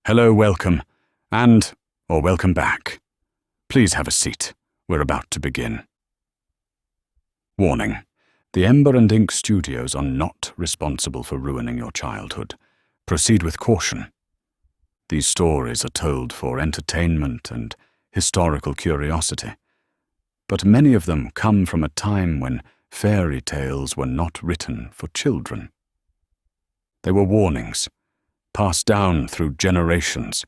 Hello, welcome, or welcome back. Please have a seat. We're about to begin. Warning: the Ember Ink Studios are not responsible for ruining your childhood. Proceed with caution. These stories are told for entertainment and historical curiosity, but many of them come from a time when fairy tales were not written for children. They were warnings, passed down through generations.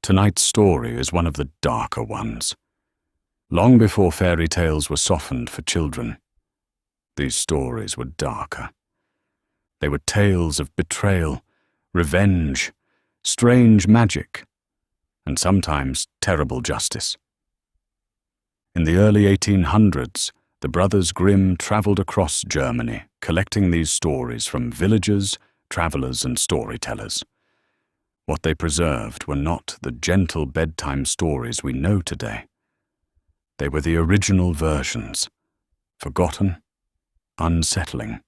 Tonight's story is one of the darker ones. Long before fairy tales were softened for children, these stories were darker. They were tales of betrayal, revenge, strange magic, and sometimes terrible justice. In the early 1800s, the Brothers Grimm traveled across Germany, collecting these stories from villagers, travelers, and storytellers. What they preserved were not the gentle bedtime stories we know today. They were the original versions, forgotten, unsettling,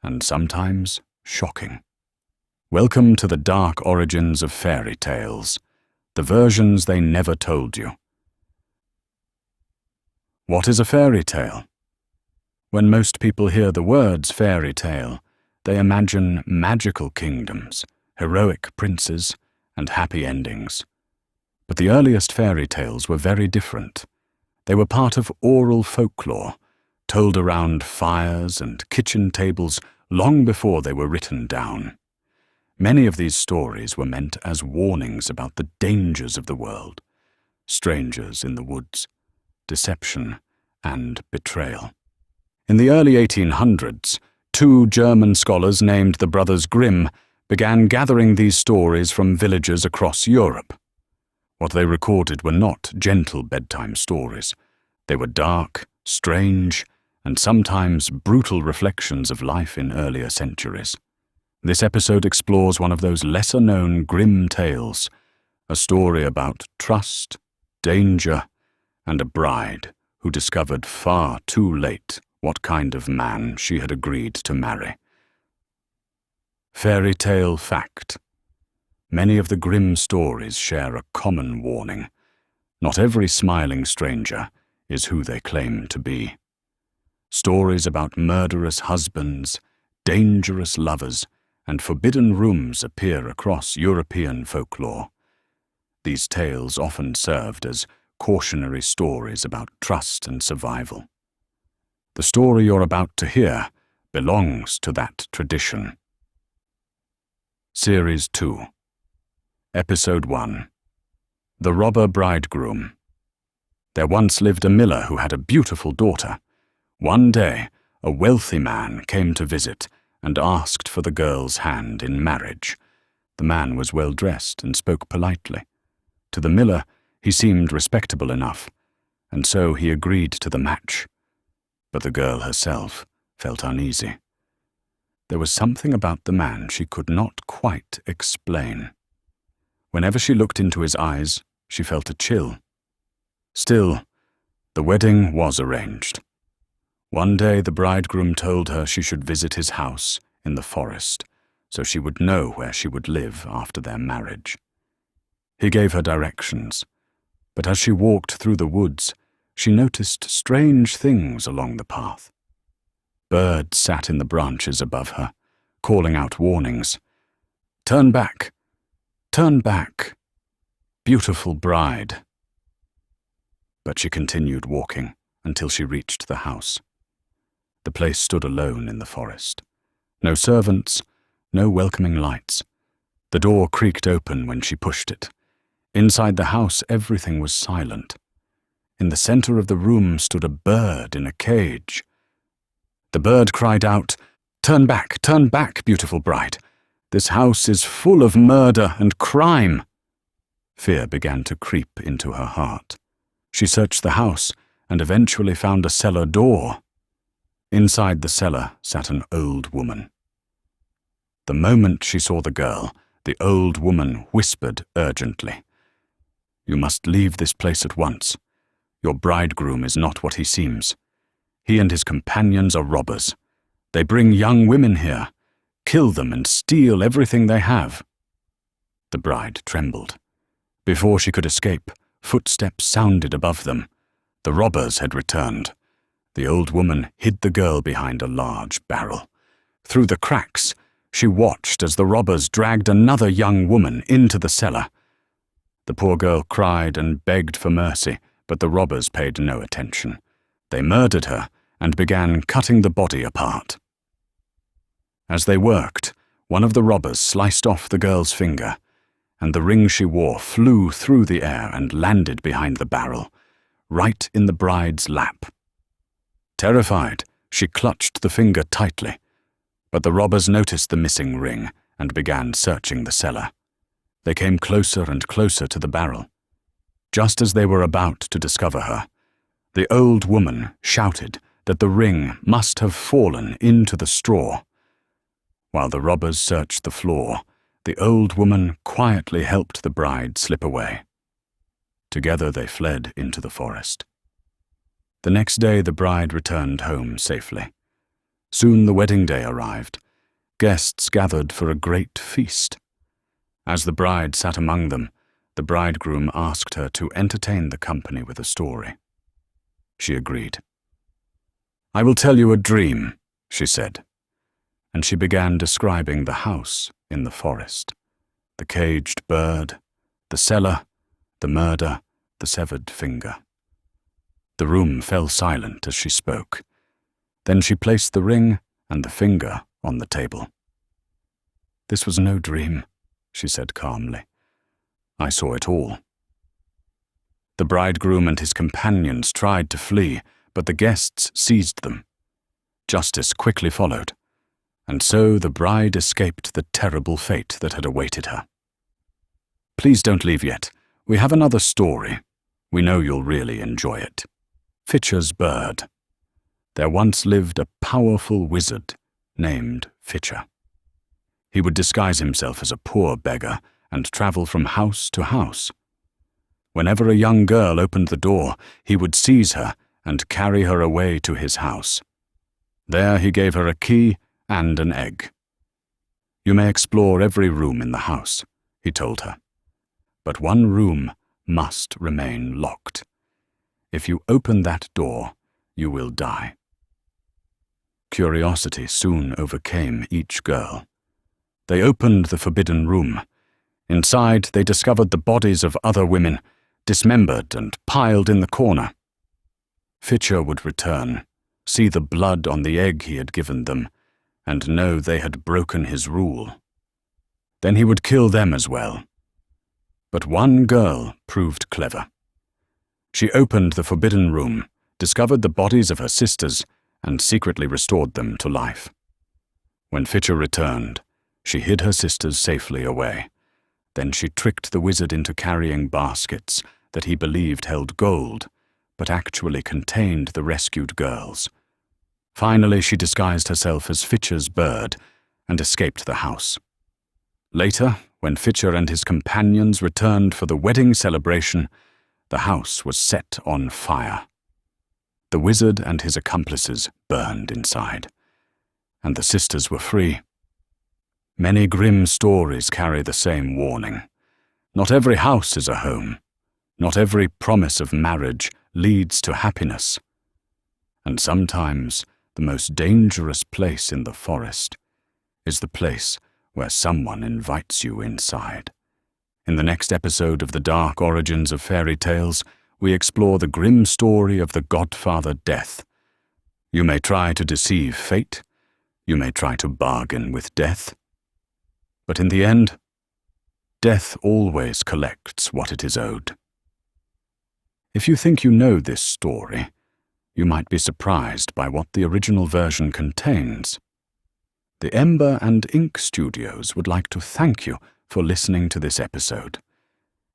and sometimes shocking. Welcome to the dark origins of fairy tales, the versions they never told you. What is a fairy tale? When most people hear the words fairy tale, they imagine magical kingdoms, heroic princes, and happy endings. But the earliest fairy tales were very different. They were part of oral folklore, told around fires and kitchen tables long before they were written down. Many of these stories were meant as warnings about the dangers of the world, strangers in the woods, deception, and betrayal. In the early 1800s, two German scholars named the Brothers Grimm began gathering these stories from villagers across Europe. What they recorded were not gentle bedtime stories. They were dark, strange, and sometimes brutal reflections of life in earlier centuries. This episode explores one of those lesser-known Grimm tales, a story about trust, danger, and a bride who discovered far too late what kind of man she had agreed to marry. Fairy tale fact: many of the Grimm stories share a common warning. Not every smiling stranger is who they claim to be. Stories about murderous husbands, dangerous lovers, and forbidden rooms appear across European folklore. These tales often served as cautionary stories about trust and survival. The story you're about to hear belongs to that tradition. Series 2. Episode 1. The Robber Bridegroom. There once lived a miller who had a beautiful daughter. One day, a wealthy man came to visit and asked for the girl's hand in marriage. The man was well dressed and spoke politely. To the miller, he seemed respectable enough, and so he agreed to the match. But the girl herself felt uneasy. There was something about the man she could not quite explain. Whenever she looked into his eyes, she felt a chill. Still, the wedding was arranged. One day the bridegroom told her she should visit his house in the forest, so she would know where she would live after their marriage. He gave her directions, but as she walked through the woods, she noticed strange things along the path. Birds sat in the branches above her, calling out warnings. "Turn back! Turn back! Beautiful bride!" But she continued walking until she reached the house. The place stood alone in the forest. No servants, no welcoming lights. The door creaked open when she pushed it. Inside the house, everything was silent. In the center of the room stood a bird in a cage. The bird cried out, turn back, beautiful bride. This house is full of murder and crime." Fear began to creep into her heart. She searched the house and eventually found a cellar door. Inside the cellar sat an old woman. The moment she saw the girl, the old woman whispered urgently, "You must leave this place at once. Your bridegroom is not what he seems. He and his companions are robbers. They bring young women here, kill them and steal everything they have." The bride trembled. Before she could escape, footsteps sounded above them. The robbers had returned. The old woman hid the girl behind a large barrel. Through the cracks, she watched as the robbers dragged another young woman into the cellar. The poor girl cried and begged for mercy, but the robbers paid no attention. They murdered her and began cutting the body apart. As they worked, one of the robbers sliced off the girl's finger, and the ring she wore flew through the air and landed behind the barrel, right in the bride's lap. Terrified, she clutched the finger tightly, but the robbers noticed the missing ring and began searching the cellar. They came closer and closer to the barrel. Just as they were about to discover her, the old woman shouted that the ring must have fallen into the straw. While the robbers searched the floor, the old woman quietly helped the bride slip away. Together they fled into the forest. The next day the bride returned home safely. Soon the wedding day arrived. Guests gathered for a great feast. As the bride sat among them, the bridegroom asked her to entertain the company with a story. She agreed. "I will tell you a dream," she said, and she began describing the house in the forest, the caged bird, the cellar, the murder, the severed finger. The room fell silent as she spoke. Then she placed the ring and the finger on the table. "This was no dream," she said calmly. "I saw it all." The bridegroom and his companions tried to flee, but the guests seized them. Justice quickly followed, and so the bride escaped the terrible fate that had awaited her. "Please don't leave yet. We have another story. We know you'll really enjoy it." Fitcher's Bird. There once lived a powerful wizard named Fitcher. He would disguise himself as a poor beggar and travel from house to house. Whenever a young girl opened the door, he would seize her and carry her away to his house. There he gave her a key and an egg. "You may explore every room in the house," he told her. "But one room must remain locked. If you open that door, you will die." Curiosity soon overcame each girl. They opened the forbidden room. Inside, they discovered the bodies of other women, dismembered and piled in the corner. Fitcher would return, see the blood on the egg he had given them, and know they had broken his rule. Then he would kill them as well. But one girl proved clever. She opened the forbidden room, discovered the bodies of her sisters, and secretly restored them to life. When Fitcher returned, she hid her sisters safely away. Then she tricked the wizard into carrying baskets that he believed held gold, but actually contained the rescued girls. Finally, she disguised herself as Fitcher's bird and escaped the house. Later, when Fitcher and his companions returned for the wedding celebration, the house was set on fire. The wizard and his accomplices burned inside, and the sisters were free. Many grim stories carry the same warning. Not every house is a home. Not every promise of marriage leads to happiness. And sometimes the most dangerous place in the forest is the place where someone invites you inside. In the next episode of the Dark Origins of Fairy Tales, we explore the grim story of the Godfather Death. You may try to deceive fate. You may try to bargain with death. But in the end, death always collects what it is owed. If you think you know this story, you might be surprised by what the original version contains. The Ember Ink Studios would like to thank you for listening to this episode.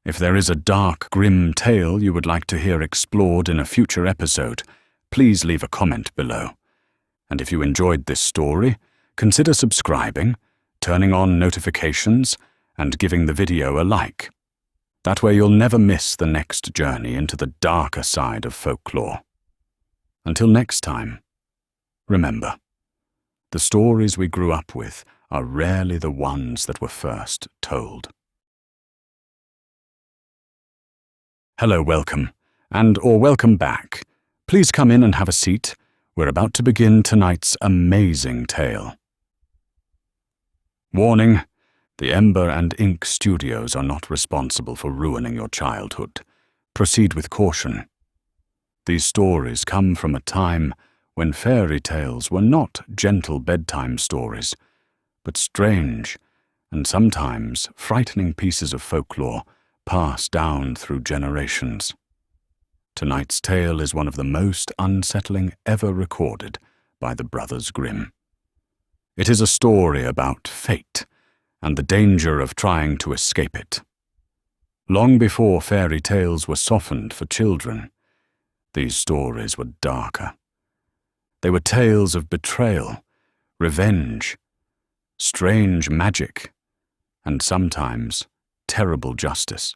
If there is a dark, grim tale you would like to hear explored in a future episode, please leave a comment below. And if you enjoyed this story, consider subscribing, turning on notifications, and giving the video a like. That way you'll never miss the next journey into the darker side of folklore. Until next time, remember, the stories we grew up with are rarely the ones that were first told. Hello, welcome, or welcome back. Please come in and have a seat. We're about to begin tonight's amazing tale. Warning: the Ember Ink Studios are not responsible for ruining your childhood. Proceed with caution. These stories come from a time when fairy tales were not gentle bedtime stories, but strange and sometimes frightening pieces of folklore passed down through generations. Tonight's tale is one of the most unsettling ever recorded by the Brothers Grimm. It is a story about fate and the danger of trying to escape it. Long before fairy tales were softened for children, these stories were darker. They were tales of betrayal, revenge, strange magic, and sometimes terrible justice.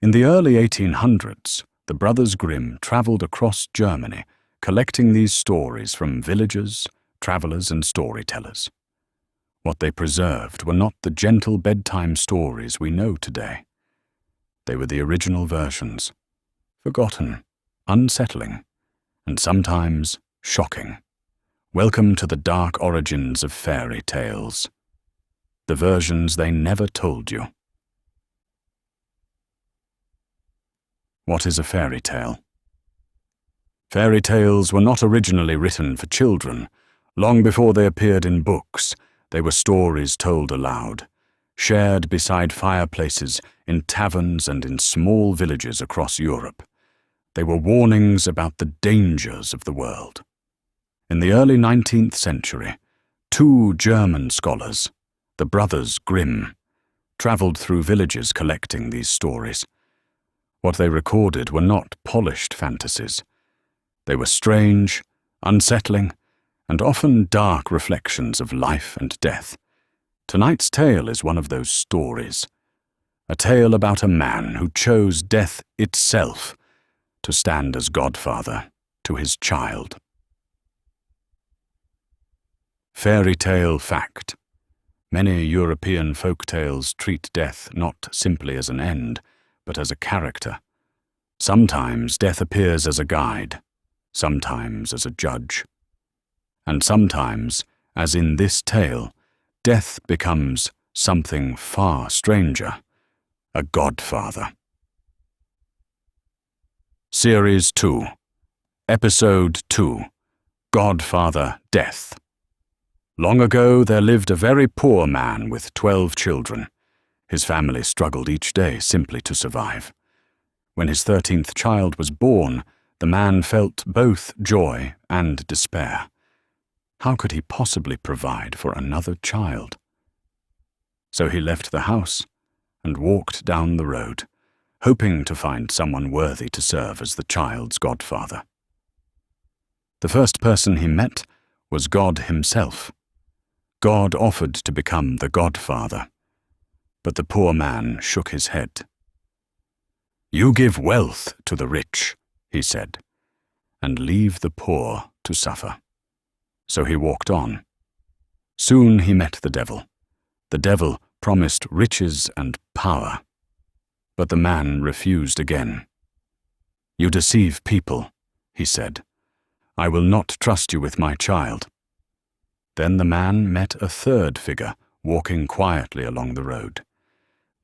In the early 1800s, the Brothers Grimm traveled across Germany, collecting these stories from villagers, travelers, and storytellers. What they preserved were not the gentle bedtime stories we know today. They were the original versions, forgotten, unsettling, and sometimes shocking. Welcome to the dark origins of fairy tales. The versions they never told you. What is a fairy tale? Fairy tales were not originally written for children. Long before they appeared in books, they were stories told aloud, shared beside fireplaces, in taverns and in small villages across Europe. They were warnings about the dangers of the world. In the early 19th century, two German scholars, the Brothers Grimm, traveled through villages collecting these stories. What they recorded were not polished fantasies. They were strange, unsettling, and often dark reflections of life and death. Tonight's tale is one of those stories, a tale about a man who chose death itself to stand as godfather to his child. Fairy tale fact. Many European folk tales treat death not simply as an end, but as a character. Sometimes death appears as a guide, sometimes as a judge. And sometimes, as in this tale, death becomes something far stranger, a godfather. Series 2, Episode 2, Godfather Death. Long ago there lived a very poor man with 12 children. His family struggled each day simply to survive. When his 13th child was born, the man felt both joy and despair. How could he possibly provide for another child? So he left the house and walked down the road, hoping to find someone worthy to serve as the child's godfather. The first person he met was God himself. God offered to become the godfather, but the poor man shook his head. "You give wealth to the rich," he said, "and leave the poor to suffer." So he walked on. Soon he met the devil. The devil promised riches and power, but the man refused again. "You deceive people," he said. "I will not trust you with my child." Then the man met a third figure walking quietly along the road.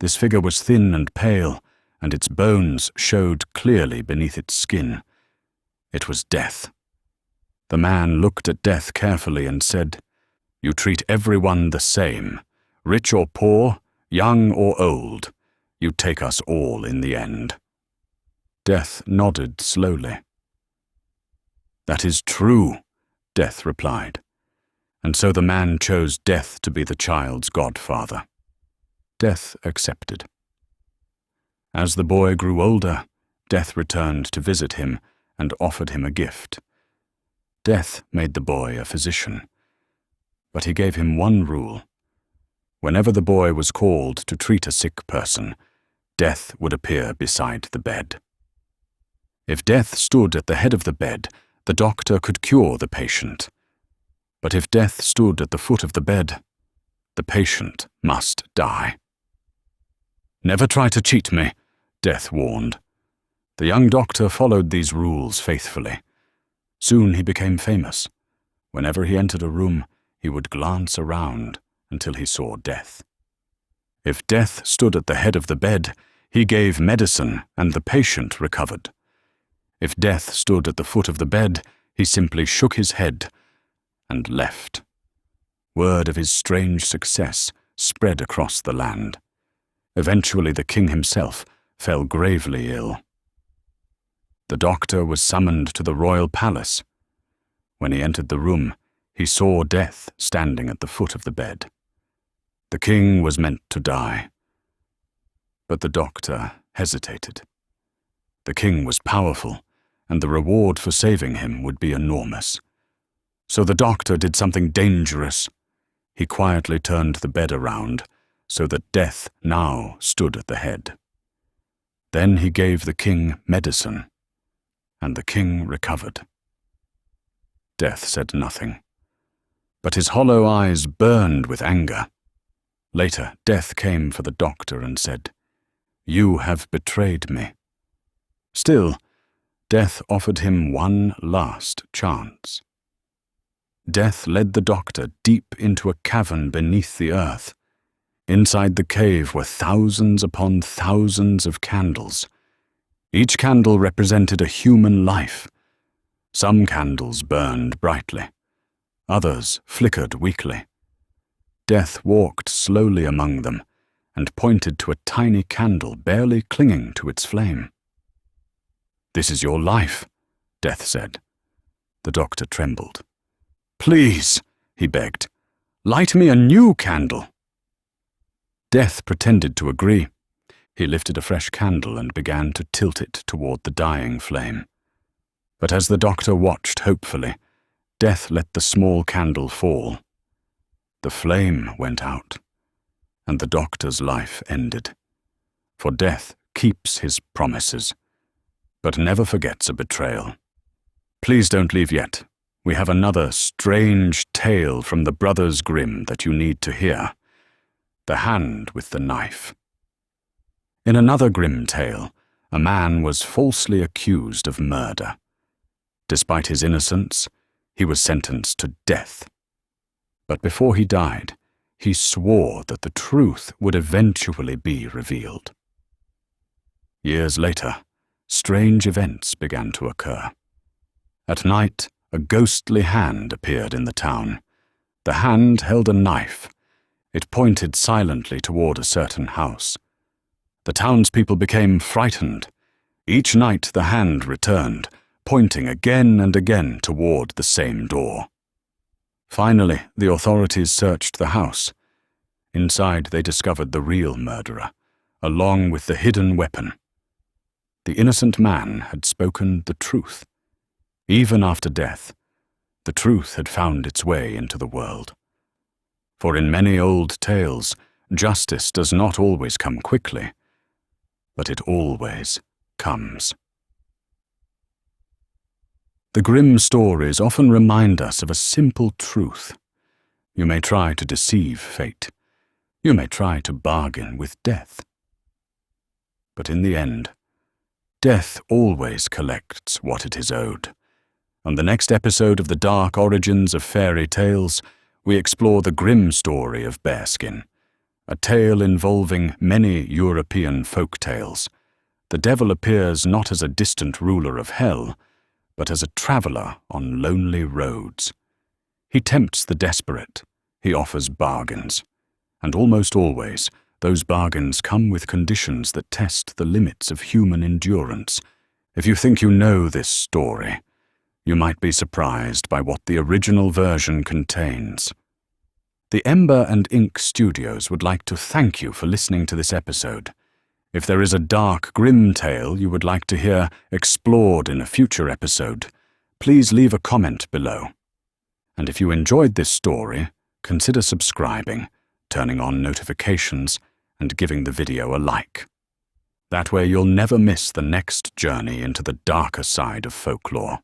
This figure was thin and pale, and its bones showed clearly beneath its skin. It was Death. The man looked at Death carefully and said, "You treat everyone the same, rich or poor, young or old. You take us all in the end." Death nodded slowly. "That is true," Death replied. And so the man chose Death to be the child's godfather. Death accepted. As the boy grew older, Death returned to visit him and offered him a gift. Death made the boy a physician, but he gave him one rule. Whenever the boy was called to treat a sick person, Death would appear beside the bed. If Death stood at the head of the bed, the doctor could cure the patient. But if Death stood at the foot of the bed, the patient must die. "Never try to cheat me," Death warned. The young doctor followed these rules faithfully. Soon he became famous. Whenever he entered a room, he would glance around until he saw Death. If Death stood at the head of the bed, he gave medicine and the patient recovered. If Death stood at the foot of the bed, he simply shook his head and left. Word of his strange success spread across the land. Eventually the king himself fell gravely ill. The doctor was summoned to the royal palace. When he entered the room, he saw Death standing at the foot of the bed. The king was meant to die. But the doctor hesitated. The king was powerful, and the reward for saving him would be enormous. So the doctor did something dangerous. He quietly turned the bed around so that Death now stood at the head. Then he gave the king medicine, and the king recovered. Death said nothing, but his hollow eyes burned with anger. Later, Death came for the doctor and said, "You have betrayed me." Still, Death offered him one last chance. Death led the doctor deep into a cavern beneath the earth. Inside the cave were thousands upon thousands of candles. Each candle represented a human life. Some candles burned brightly. Others flickered weakly. Death walked slowly among them and pointed to a tiny candle barely clinging to its flame. "This is your life," Death said. The doctor trembled. "Please," he begged, "light me a new candle." Death pretended to agree. He lifted a fresh candle and began to tilt it toward the dying flame. But as the doctor watched hopefully, Death let the small candle fall. The flame went out, and the doctor's life ended. For Death keeps his promises, but never forgets a betrayal. Please don't leave yet. We have another strange tale from the Brothers Grimm that you need to hear. The Hand with the Knife. In another Grimm tale, a man was falsely accused of murder. Despite his innocence, he was sentenced to death. But before he died, he swore that the truth would eventually be revealed. Years later, strange events began to occur. At night, a ghostly hand appeared in the town. The hand held a knife. It pointed silently toward a certain house. The townspeople became frightened. Each night the hand returned, pointing again and again toward the same door. Finally, the authorities searched the house. Inside they discovered the real murderer, along with the hidden weapon. The innocent man had spoken the truth. Even after death, the truth had found its way into the world. For in many old tales, justice does not always come quickly, but it always comes. The Grimm stories often remind us of a simple truth. You may try to deceive fate. You may try to bargain with death. But in the end, death always collects what it is owed. On the next episode of the Dark Origins of Fairy Tales, we explore the Grimm story of Bearskin, a tale involving many European folk tales. The devil appears not as a distant ruler of hell, but as a traveler on lonely roads. He tempts the desperate. He offers bargains. And almost always, those bargains come with conditions that test the limits of human endurance. If you think you know this story, you might be surprised by what the original version contains. The Ember Ink Studios would like to thank you for listening to this episode. If there is a Dark Grimm tale you would like to hear explored in a future episode, please leave a comment below. And if you enjoyed this story, consider subscribing, turning on notifications, and giving the video a like. That way you'll never miss the next journey into the darker side of folklore.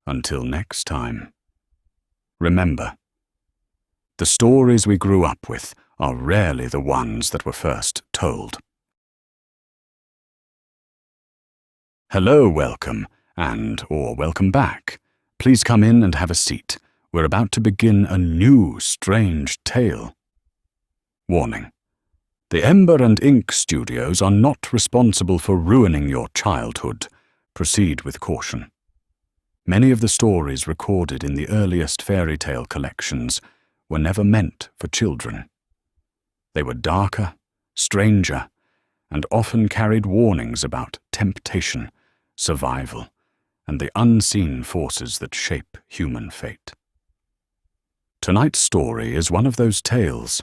Until next time, remember, the stories we grew up with are rarely the ones that were first told. Hello, welcome, or welcome back. Please come in and have a seat. We're about to begin a new, strange tale. Warning. The Ember Ink Studios are not responsible for ruining your childhood. Proceed with caution. Many of the stories recorded in the earliest fairy tale collections were never meant for children. They were darker, stranger, and often carried warnings about temptation, survival, and the unseen forces that shape human fate. Tonight's story is one of those tales,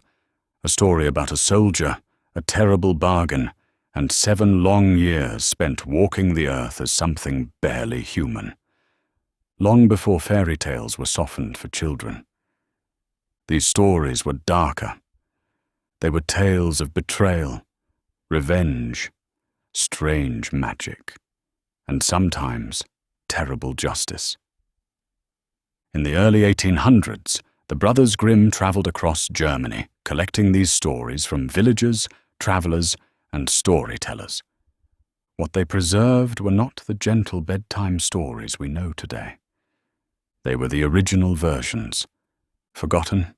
a story about a soldier, a terrible bargain, and 7 long years spent walking the earth as something barely human. Long before fairy tales were softened for children. These stories were darker. They were tales of betrayal, revenge, strange magic, and sometimes terrible justice. In the early 1800s, the Brothers Grimm traveled across Germany, collecting these stories from villagers, travelers, and storytellers. What they preserved were not the gentle bedtime stories we know today. They were the original versions, forgotten,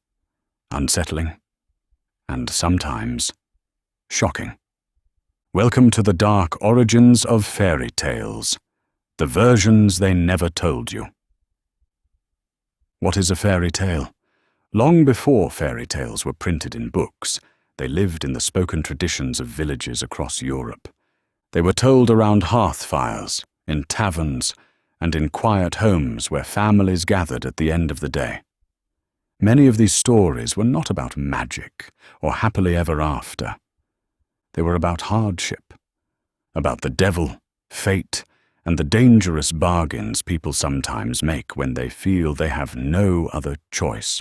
unsettling, and sometimes shocking. Welcome to the dark origins of fairy tales, the versions they never told you. What is a fairy tale? Long before fairy tales were printed in books, they lived in the spoken traditions of villages across Europe. They were told around hearth fires, in taverns, and in quiet homes where families gathered at the end of the day. Many of these stories were not about magic or happily ever after. They were about hardship, about the devil, fate, and the dangerous bargains people sometimes make when they feel they have no other choice.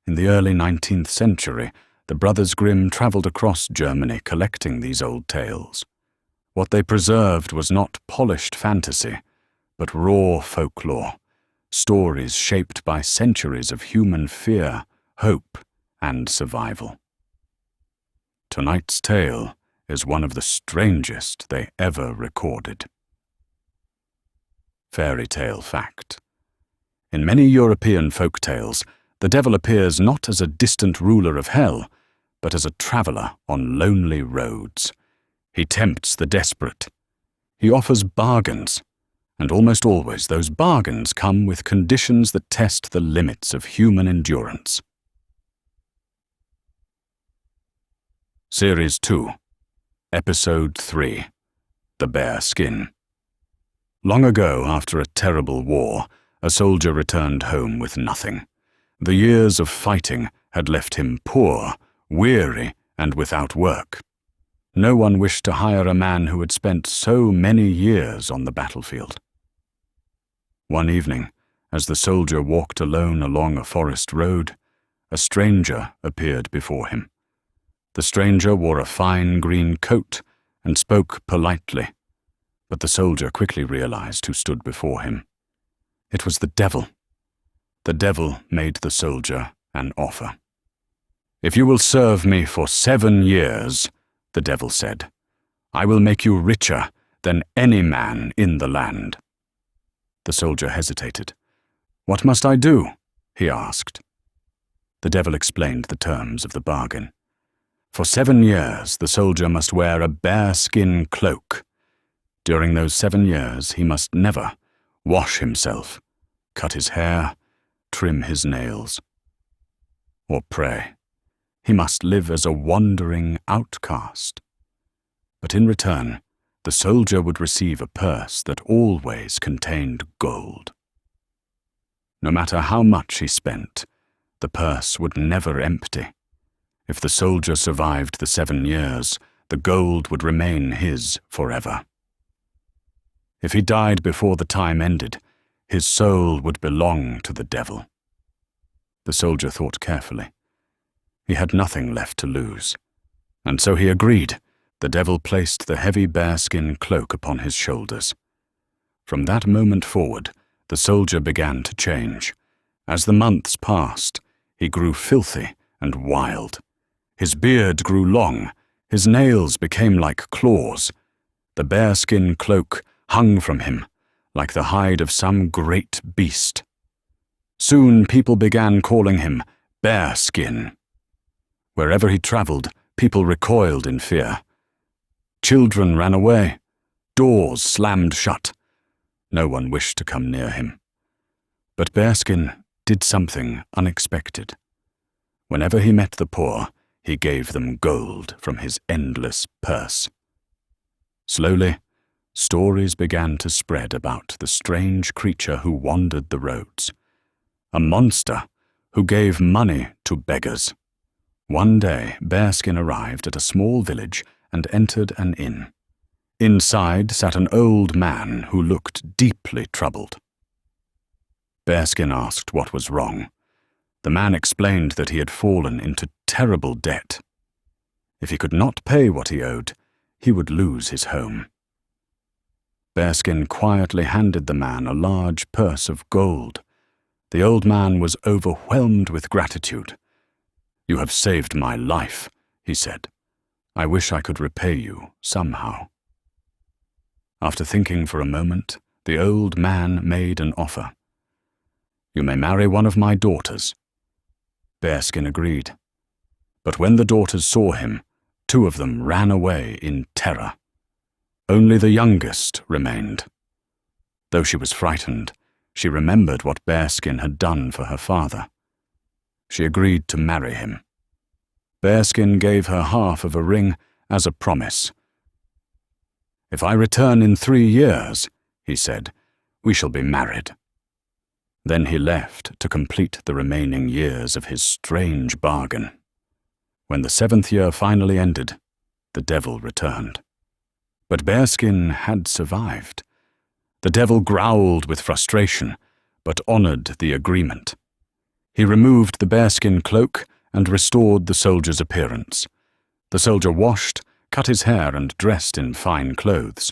In the early 19th century, the Brothers Grimm traveled across Germany collecting these old tales. What they preserved was not polished fantasy, but raw folklore, stories shaped by centuries of human fear, hope, and survival. Tonight's tale is one of the strangest they ever recorded. Fairy tale fact. In many European folk tales, the devil appears not as a distant ruler of hell, but as a traveler on lonely roads. He tempts the desperate. He offers bargains, and almost always those bargains come with conditions that test the limits of human endurance. Series 2, Episode 3, The Bearskin. Long ago, after a terrible war, a soldier returned home with nothing. The years of fighting had left him poor, weary, and without work. No one wished to hire a man who had spent so many years on the battlefield. One evening, as the soldier walked alone along a forest road, a stranger appeared before him. The stranger wore a fine green coat and spoke politely, but the soldier quickly realized who stood before him. It was the devil. The devil made the soldier an offer. "If you will serve me for 7 years," the devil said, "I will make you richer than any man in the land." The soldier hesitated. "What must I do?" he asked. The devil explained the terms of the bargain. For 7 years, the soldier must wear a bearskin cloak. During those 7 years, he must never wash himself, cut his hair, trim his nails, or pray. He must live as a wandering outcast. But in return, the soldier would receive a purse that always contained gold. No matter how much he spent, the purse would never empty. If the soldier survived the 7 years, the gold would remain his forever. If he died before the time ended, his soul would belong to the devil. The soldier thought carefully. He had nothing left to lose, and so he agreed. The devil placed the heavy bearskin cloak upon his shoulders. From that moment forward, the soldier began to change. As the months passed, he grew filthy and wild. His beard grew long, his nails became like claws. The bearskin cloak hung from him like the hide of some great beast. Soon people began calling him Bearskin. Wherever he traveled, people recoiled in fear. Children ran away. Doors slammed shut. No one wished to come near him. But Bearskin did something unexpected. Whenever he met the poor, he gave them gold from his endless purse. Slowly, stories began to spread about the strange creature who wandered the roads. A monster who gave money to beggars. One day, Bearskin arrived at a small village and entered an inn. Inside sat an old man who looked deeply troubled. Bearskin asked what was wrong. The man explained that he had fallen into terrible debt. If he could not pay what he owed, he would lose his home. Bearskin quietly handed the man a large purse of gold. The old man was overwhelmed with gratitude. "You have saved my life," he said. "I wish I could repay you somehow." After thinking for a moment, the old man made an offer. "You may marry one of my daughters." Bearskin agreed. But when the daughters saw him, 2 of them ran away in terror. Only the youngest remained. Though she was frightened, she remembered what Bearskin had done for her father. She agreed to marry him. Bearskin gave her half of a ring as a promise. "If I return in 3 years," he said, "we shall be married." Then he left to complete the remaining years of his strange bargain. When the 7th year finally ended, the devil returned. But Bearskin had survived. The devil growled with frustration, but honored the agreement. He removed the bearskin cloak and restored the soldier's appearance. The soldier washed, cut his hair, and dressed in fine clothes.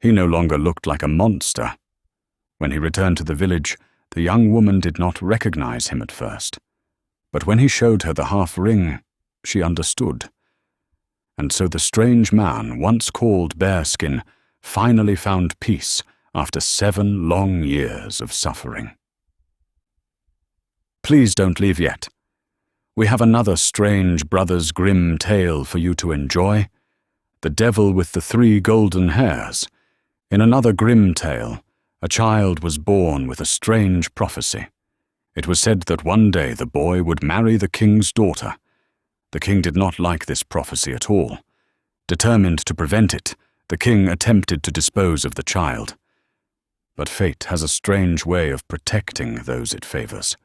He no longer looked like a monster. When he returned to the village, the young woman did not recognize him at first. But when he showed her the half-ring, she understood. And so the strange man, once called Bearskin, finally found peace after 7 long years of suffering. Please don't leave yet. We have another strange Brothers Grimm tale for you to enjoy. The Devil with the 3 Golden Hairs. In another Grimm tale, a child was born with a strange prophecy. It was said that one day the boy would marry the king's daughter. The king did not like this prophecy at all. Determined to prevent it, the king attempted to dispose of the child. But fate has a strange way of protecting those it favors.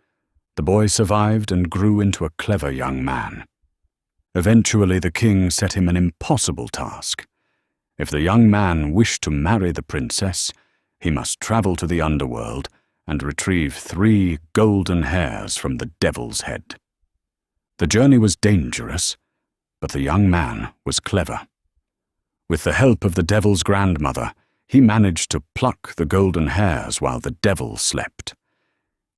The boy survived and grew into a clever young man. Eventually, the king set him an impossible task. If the young man wished to marry the princess, he must travel to the underworld and retrieve 3 golden hairs from the devil's head. The journey was dangerous, but the young man was clever. With the help of the devil's grandmother, he managed to pluck the golden hairs while the devil slept.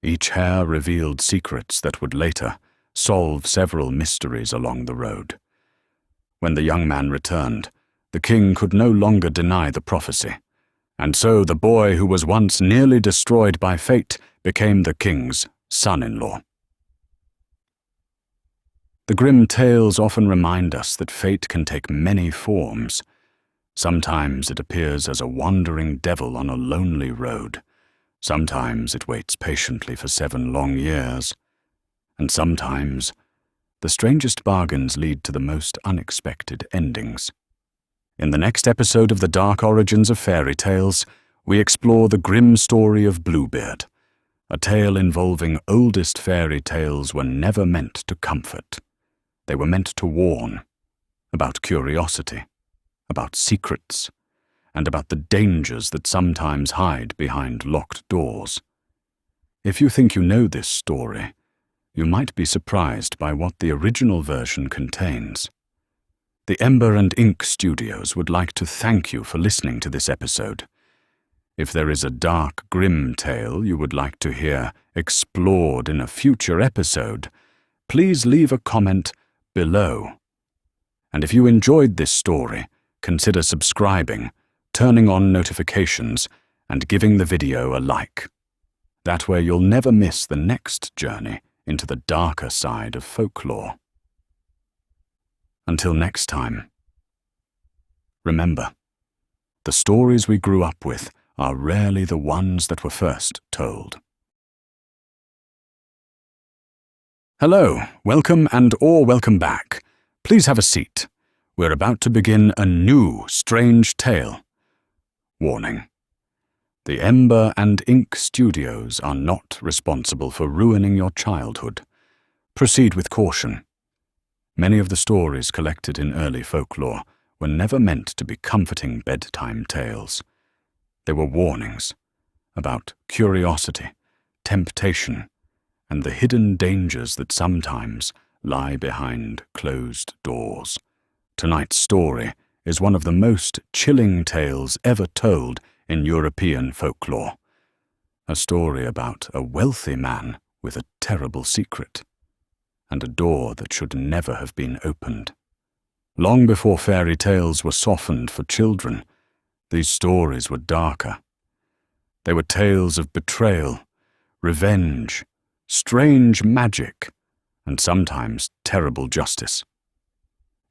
Each hair revealed secrets that would later solve several mysteries along the road. When the young man returned, the king could no longer deny the prophecy, and so the boy who was once nearly destroyed by fate became the king's son-in-law. The Grimm tales often remind us that fate can take many forms. Sometimes it appears as a wandering devil on a lonely road. Sometimes it waits patiently for 7 long years. And sometimes the strangest bargains lead to the most unexpected endings. In the next episode of the Dark Origins of Fairy Tales, we explore the grim story of Bluebeard. A tale involving oldest fairy tales were never meant to comfort. They were meant to warn about curiosity, about secrets, and about the dangers that sometimes hide behind locked doors. If you think you know this story, you might be surprised by what the original version contains. The Ember Ink Studios would like to thank you for listening to this episode. If there is a Dark Grimm tale you would like to hear explored in a future episode, please leave a comment below. And if you enjoyed this story, consider subscribing turning on notifications and giving the video a like. That way you'll never miss the next journey into the darker side of folklore. Until next time, remember, the stories we grew up with are rarely the ones that were first told. Hello, welcome or welcome back. Please have a seat. We're about to begin a new strange tale. Warning. The Ember Ink Studios are not responsible for ruining your childhood. Proceed with caution. Many of the stories collected in early folklore were never meant to be comforting bedtime tales. They were warnings about curiosity, temptation, and the hidden dangers that sometimes lie behind closed doors. Tonight's story is one of the most chilling tales ever told in European folklore. A story about a wealthy man with a terrible secret, and a door that should never have been opened. Long before fairy tales were softened for children, these stories were darker. They were tales of betrayal, revenge, strange magic, and sometimes terrible justice.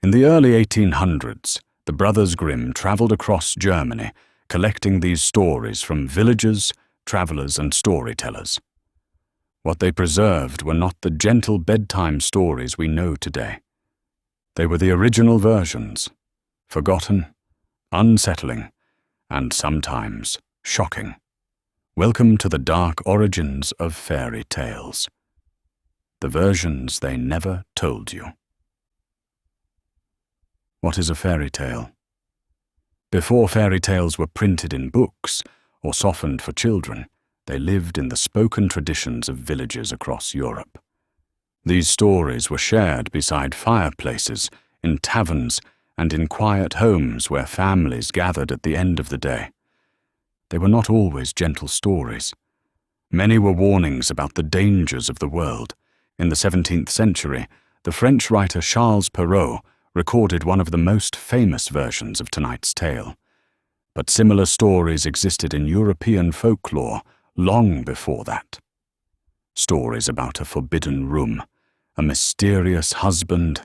In the early 1800s, the Brothers Grimm traveled across Germany, collecting these stories from villagers, travelers, and storytellers. What they preserved were not the gentle bedtime stories we know today. They were the original versions, forgotten, unsettling, and sometimes shocking. Welcome to the dark origins of fairy tales. The versions they never told you. What is a fairy tale? Before fairy tales were printed in books or softened for children, they lived in the spoken traditions of villages across Europe. These stories were shared beside fireplaces, in taverns, and in quiet homes where families gathered at the end of the day. They were not always gentle stories. Many were warnings about the dangers of the world. In the 17th century, the French writer Charles Perrault recorded one of the most famous versions of tonight's tale. But similar stories existed in European folklore long before that. Stories about a forbidden room, a mysterious husband,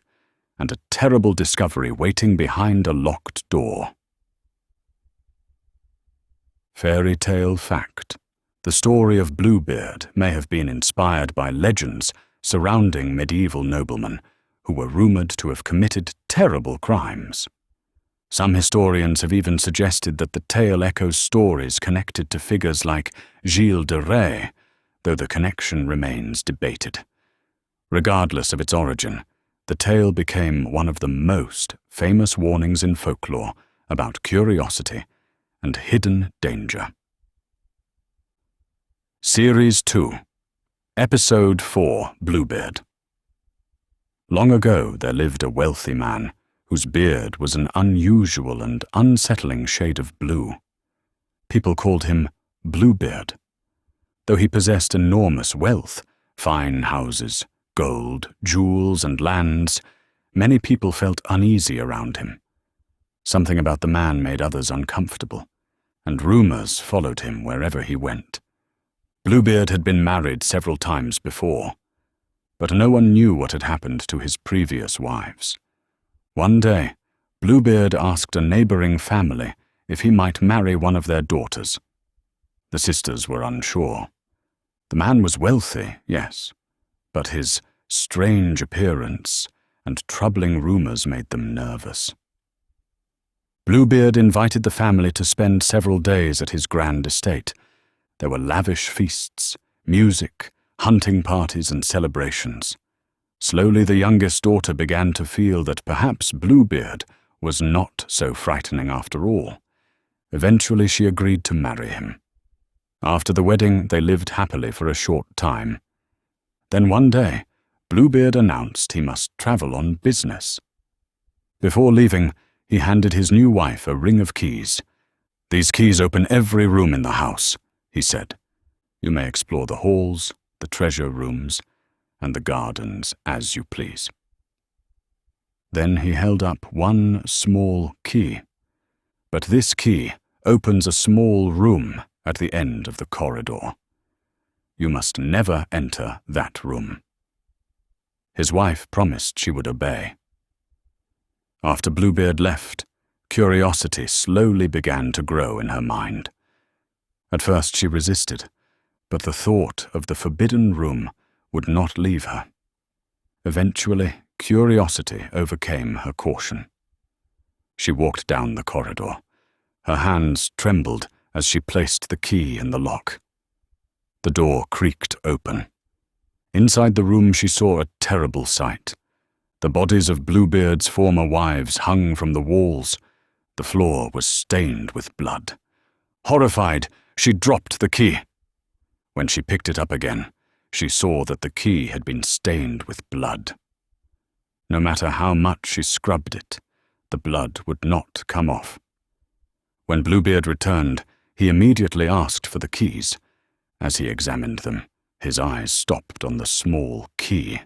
and a terrible discovery waiting behind a locked door. Fairy tale fact. The story of Bluebeard may have been inspired by legends surrounding medieval noblemen who were rumored to have committed terrible crimes. Some historians have even suggested that the tale echoes stories connected to figures like Gilles de Rais, though the connection remains debated. Regardless of its origin, the tale became one of the most famous warnings in folklore about curiosity and hidden danger. Series 2, Episode 4, Bluebeard. Long ago there lived a wealthy man whose beard was an unusual and unsettling shade of blue. People called him Bluebeard. Though he possessed enormous wealth, fine houses, gold, jewels, and lands, many people felt uneasy around him. Something about the man made others uncomfortable, and rumors followed him wherever he went. Bluebeard had been married several times before, but no one knew what had happened to his previous wives. One day, Bluebeard asked a neighboring family if he might marry one of their daughters. The sisters were unsure. The man was wealthy, yes, but his strange appearance and troubling rumors made them nervous. Bluebeard invited the family to spend several days at his grand estate. There were lavish feasts, music, hunting parties, and celebrations. Slowly the youngest daughter began to feel that perhaps Bluebeard was not so frightening after all. Eventually she agreed to marry him. After the wedding, they lived happily for a short time. Then one day, Bluebeard announced he must travel on business. Before leaving, he handed his new wife a ring of keys. "These keys open every room in the house," he said. "You may explore the halls, the treasure rooms, and the gardens as you please." Then he held up one small key. But this key opens a small room at the end of the corridor. You must never enter that room." His wife promised she would obey. After Bluebeard left, curiosity slowly began to grow in her mind. At first she resisted, but the thought of the forbidden room would not leave her. Eventually, curiosity overcame her caution. She walked down the corridor. Her hands trembled as she placed the key in the lock. The door creaked open. Inside the room she saw a terrible sight. The bodies of Bluebeard's former wives hung from the walls. The floor was stained with blood. Horrified, she dropped the key. When she picked it up again, she saw that the key had been stained with blood. No matter how much she scrubbed it, the blood would not come off. When Bluebeard returned, he immediately asked for the keys. As he examined them, his eyes stopped on the small key.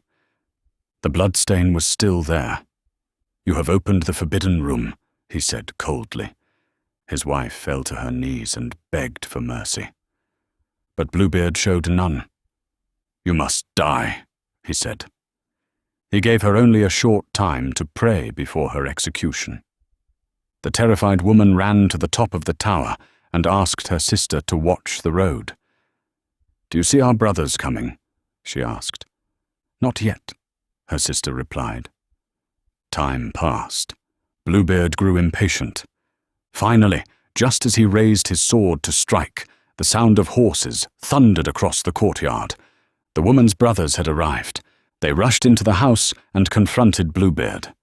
The bloodstain was still there. "You have opened the forbidden room," he said coldly. His wife fell to her knees and begged for mercy. But Bluebeard showed none. "You must die," he said. He gave her only a short time to pray before her execution. The terrified woman ran to the top of the tower and asked her sister to watch the road. "Do you see our brothers coming?" she asked. "Not yet," her sister replied. Time passed. Bluebeard grew impatient. Finally, just as he raised his sword to strike, the sound of horses thundered across the courtyard. The woman's brothers had arrived. They rushed into the house and confronted Bluebeard.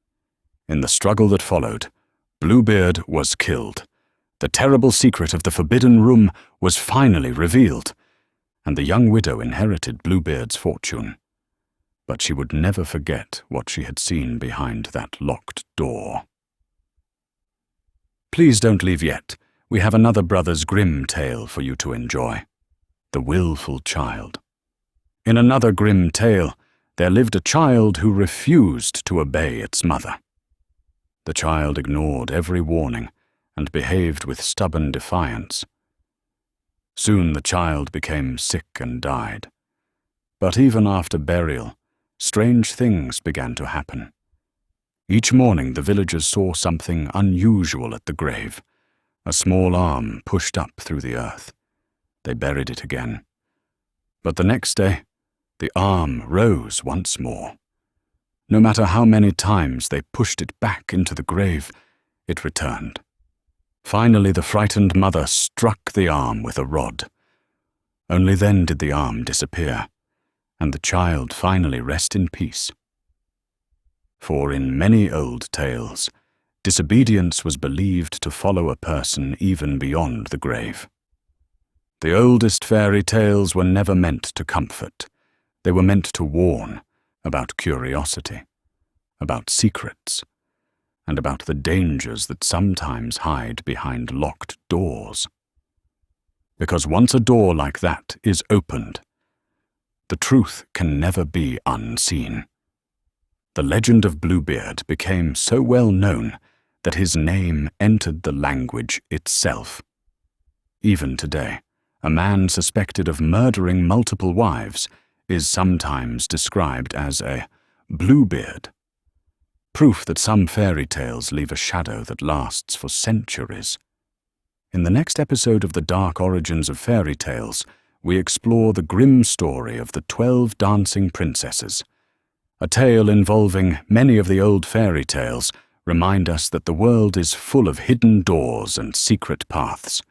In the struggle that followed, Bluebeard was killed. The terrible secret of the forbidden room was finally revealed, and the young widow inherited Bluebeard's fortune. But she would never forget what she had seen behind that locked door. Please don't leave yet. We have another Brothers Grimm tale for you to enjoy. The Willful Child. In another grim tale, there lived a child who refused to obey its mother. The child ignored every warning and behaved with stubborn defiance. Soon the child became sick and died. But even after burial, strange things began to happen. Each morning the villagers saw something unusual at the grave. A small arm pushed up through the earth. They buried it again. But the next day, the arm rose once more. No matter how many times they pushed it back into the grave, it returned. Finally, the frightened mother struck the arm with a rod. Only then did the arm disappear, and the child finally rest in peace. For in many old tales, disobedience was believed to follow a person even beyond the grave. The oldest fairy tales were never meant to comfort. They were meant to warn about curiosity, about secrets, and about the dangers that sometimes hide behind locked doors. Because once a door like that is opened, the truth can never be unseen. The legend of Bluebeard became so well known that his name entered the language itself. Even today, a man suspected of murdering multiple wives is sometimes described as a Bluebeard, proof that some fairy tales leave a shadow that lasts for centuries. In the next episode of the Dark Origins of Fairy Tales, we explore the grim story of the 12 Dancing Princesses. A tale involving many of the old fairy tales remind us that the world is full of hidden doors and secret paths.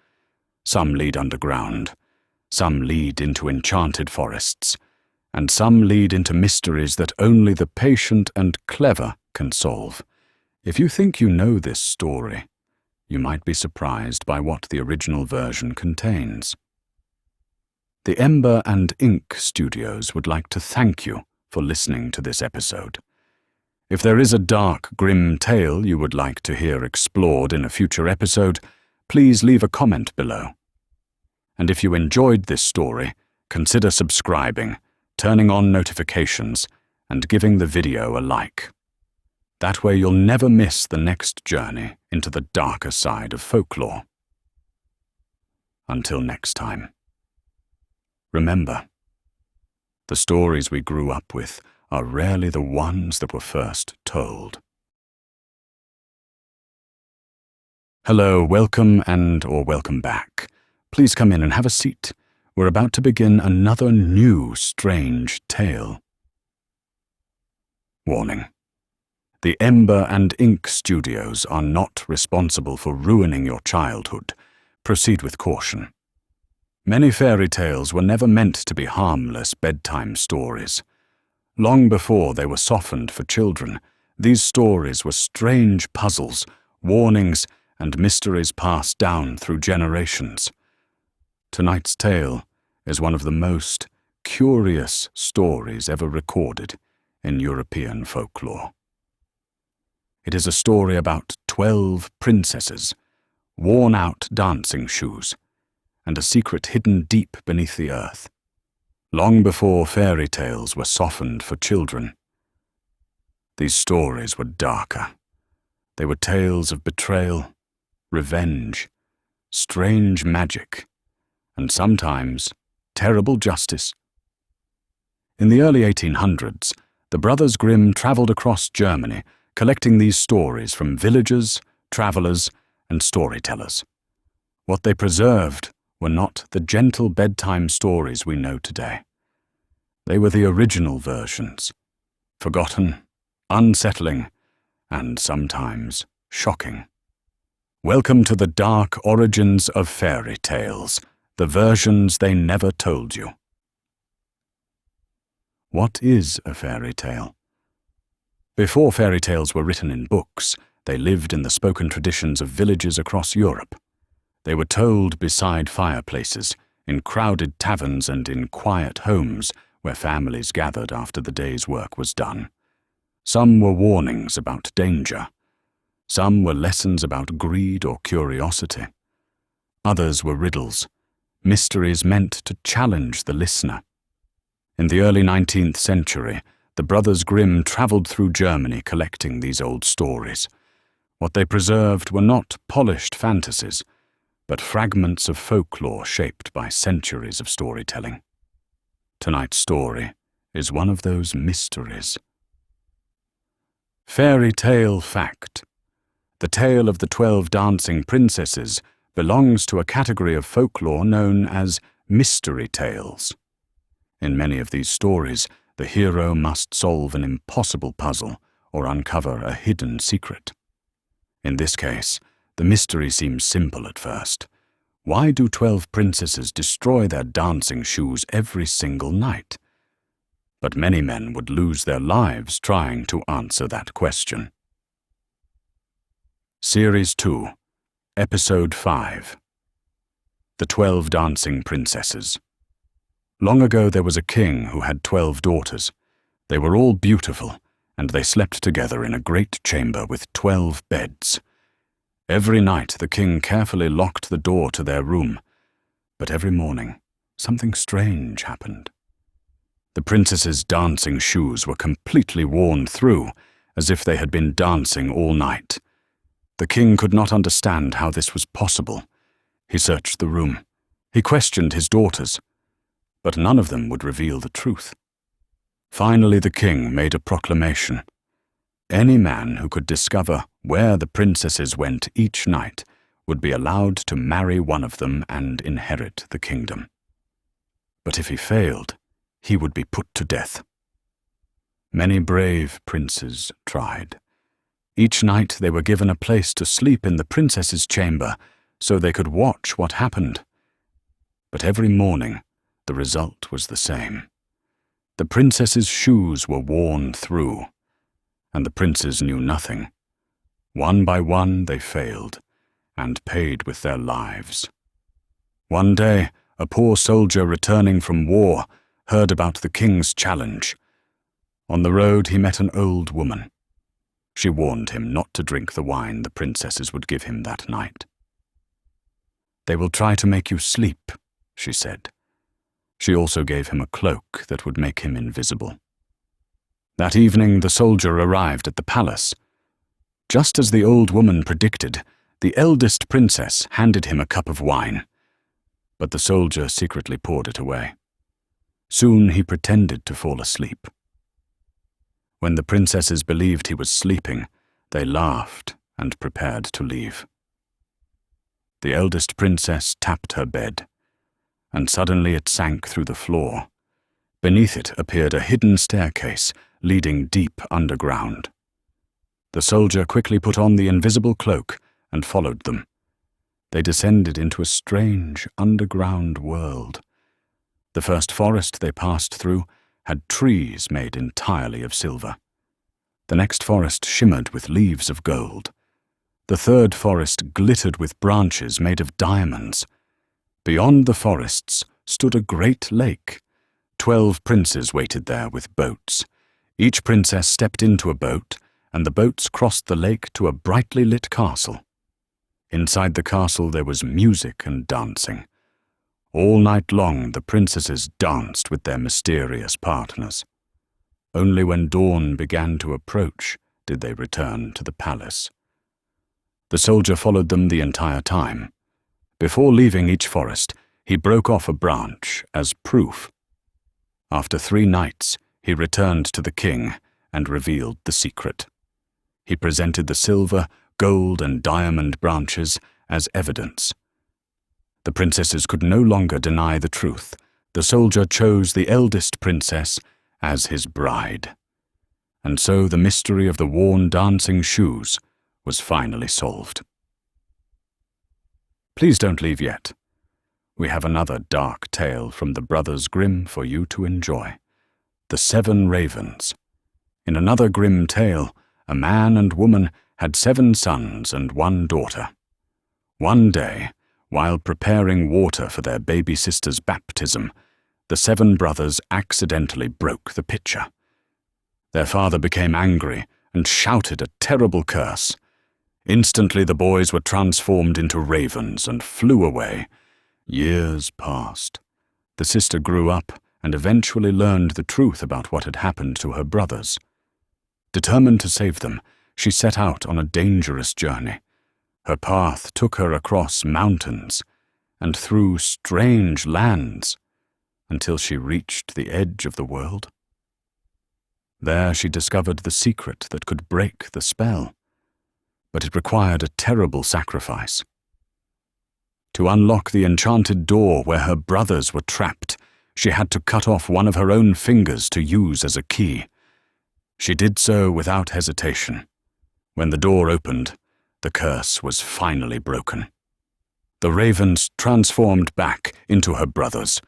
Some lead underground, some lead into enchanted forests, and some lead into mysteries that only the patient and clever can solve. If you think you know this story, you might be surprised by what the original version contains. The Ember Ink Studios would like to thank you for listening to this episode. If there is a dark, grim tale you would like to hear explored in a future episode, please leave a comment below. And if you enjoyed this story, consider subscribing, turning on notifications, and giving the video a like. That way you'll never miss the next journey into the darker side of folklore. Until next time. Remember, the stories we grew up with are rarely the ones that were first told. Hello, welcome or welcome back. Please come in and have a seat. We're about to begin another new strange tale. Warning. The Ember Ink Studios are not responsible for ruining your childhood. Proceed with caution. Many fairy tales were never meant to be harmless bedtime stories. Long before they were softened for children, these stories were strange puzzles, warnings, and mysteries passed down through generations. Tonight's tale is one of the most curious stories ever recorded in European folklore. It is a story about 12 princesses, worn-out dancing shoes, and a secret hidden deep beneath the earth, long before fairy tales were softened for children. These stories were darker. They were tales of betrayal, revenge, strange magic, and sometimes terrible justice. In the early 1800s, the Brothers Grimm traveled across Germany, collecting these stories from villagers, travelers, and storytellers. What they preserved were not the gentle bedtime stories we know today. They were the original versions, forgotten, unsettling, and sometimes shocking. Welcome to the dark origins of fairy tales, the versions they never told you. What is a fairy tale? Before fairy tales were written in books, they lived in the spoken traditions of villages across Europe. They were told beside fireplaces, in crowded taverns and in quiet homes where families gathered after the day's work was done. Some were warnings about danger. Some were lessons about greed or curiosity. Others were riddles, mysteries meant to challenge the listener. In the early 19th century, the Brothers Grimm traveled through Germany collecting these old stories. What they preserved were not polished fantasies, but fragments of folklore shaped by centuries of storytelling. Tonight's story is one of those mysteries. Fairy tale fact. The tale of the 12 dancing princesses belongs to a category of folklore known as mystery tales. In many of these stories, the hero must solve an impossible puzzle or uncover a hidden secret. In this case, the mystery seems simple at first. Why do 12 princesses destroy their dancing shoes every single night? But many men would lose their lives trying to answer that question. Series 2, Episode 5. The 12 Dancing Princesses. Long ago there was a king who had 12 daughters. They were all beautiful, and they slept together in a great chamber with 12 beds. Every night the king carefully locked the door to their room, but every morning something strange happened. The princesses' dancing shoes were completely worn through, as if they had been dancing all night. The king could not understand how this was possible. He searched the room. He questioned his daughters, but none of them would reveal the truth. Finally, the king made a proclamation. Any man who could discover where the princesses went each night would be allowed to marry one of them and inherit the kingdom. But if he failed, he would be put to death. Many brave princes tried. Each night they were given a place to sleep in the princess's chamber so they could watch what happened. But every morning, the result was the same. The princess's shoes were worn through, and the princes knew nothing. One by one they failed, and paid with their lives. One day, a poor soldier returning from war heard about the king's challenge. On the road he met an old woman. She warned him not to drink the wine the princesses would give him that night. "They will try to make you sleep," she said. She also gave him a cloak that would make him invisible. That evening the soldier arrived at the palace. Just as the old woman predicted, the eldest princess handed him a cup of wine. but the soldier secretly poured it away. Soon he pretended to fall asleep. When the princesses believed he was sleeping, they laughed and prepared to leave. The eldest princess tapped her bed, and suddenly it sank through the floor. Beneath it appeared a hidden staircase leading deep underground. The soldier quickly put on the invisible cloak and followed them. They descended into a strange underground world. The first forest they passed through had trees made entirely of silver. The next forest shimmered with leaves of gold. The third forest glittered with branches made of diamonds. Beyond the forests stood a great lake. 12 princes waited there with boats. Each princess stepped into a boat, and the boats crossed the lake to a brightly lit castle. Inside the castle there was music and dancing. All night long the princesses danced with their mysterious partners. Only when dawn began to approach did they return to the palace. The soldier followed them the entire time. Before leaving each forest, he broke off a branch as proof. After 3 nights, he returned to the king and revealed the secret. He presented the silver, gold, and diamond branches as evidence. The princesses could no longer deny the truth. The soldier chose the eldest princess as his bride. And so the mystery of the worn dancing shoes was finally solved. Please don't leave yet. We have another dark tale from the Brothers Grimm for you to enjoy. The 7 Ravens. In another grim tale, a man and woman had 7 sons and 1 daughter. One day, while preparing water for their baby sister's baptism, the 7 brothers accidentally broke the pitcher. Their father became angry and shouted a terrible curse. Instantly the boys were transformed into ravens and flew away. Years passed. The sister grew up and eventually learned the truth about what had happened to her brothers. Determined to save them, she set out on a dangerous journey. Her path took her across mountains and through strange lands until she reached the edge of the world. There she discovered the secret that could break the spell, but it required a terrible sacrifice. To unlock the enchanted door where her brothers were trapped, she had to cut off one of her own fingers to use as a key. She did so without hesitation. When the door opened, the curse was finally broken. The ravens transformed back into her brothers,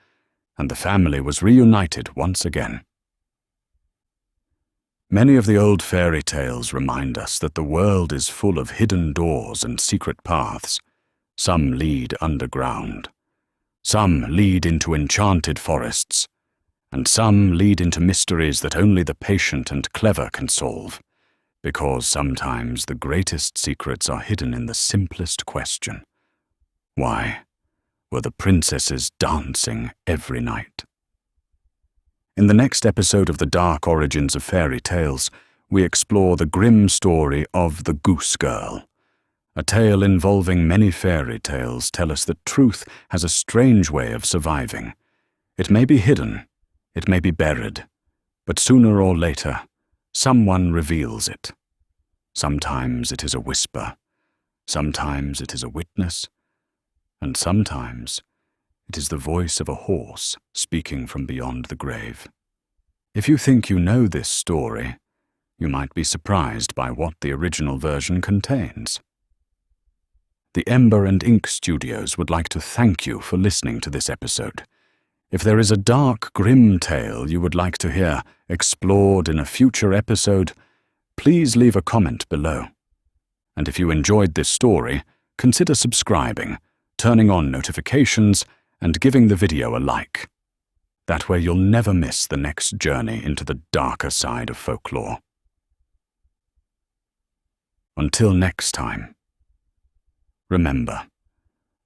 and the family was reunited once again. Many of the old fairy tales remind us that the world is full of hidden doors and secret paths. Some lead underground, some lead into enchanted forests, and some lead into mysteries that only the patient and clever can solve, because sometimes the greatest secrets are hidden in the simplest question. Why were the princesses dancing every night? In the next episode of the Dark Origins of Fairy Tales, we explore the grim story of the Goose Girl. A tale involving many fairy tales tell us that truth has a strange way of surviving. It may be hidden, it may be buried, but sooner or later, someone reveals it. Sometimes it is a whisper, sometimes it is a witness, and sometimes it is the voice of a horse speaking from beyond the grave. If you think you know this story, you might be surprised by what the original version contains. The Ember Ink Studios would like to thank you for listening to this episode. If there is a dark, grim tale you would like to hear explored in a future episode, please leave a comment below. And if you enjoyed this story, consider subscribing, turning on notifications, and giving the video a like. That way you'll never miss the next journey into the darker side of folklore. Until next time, remember,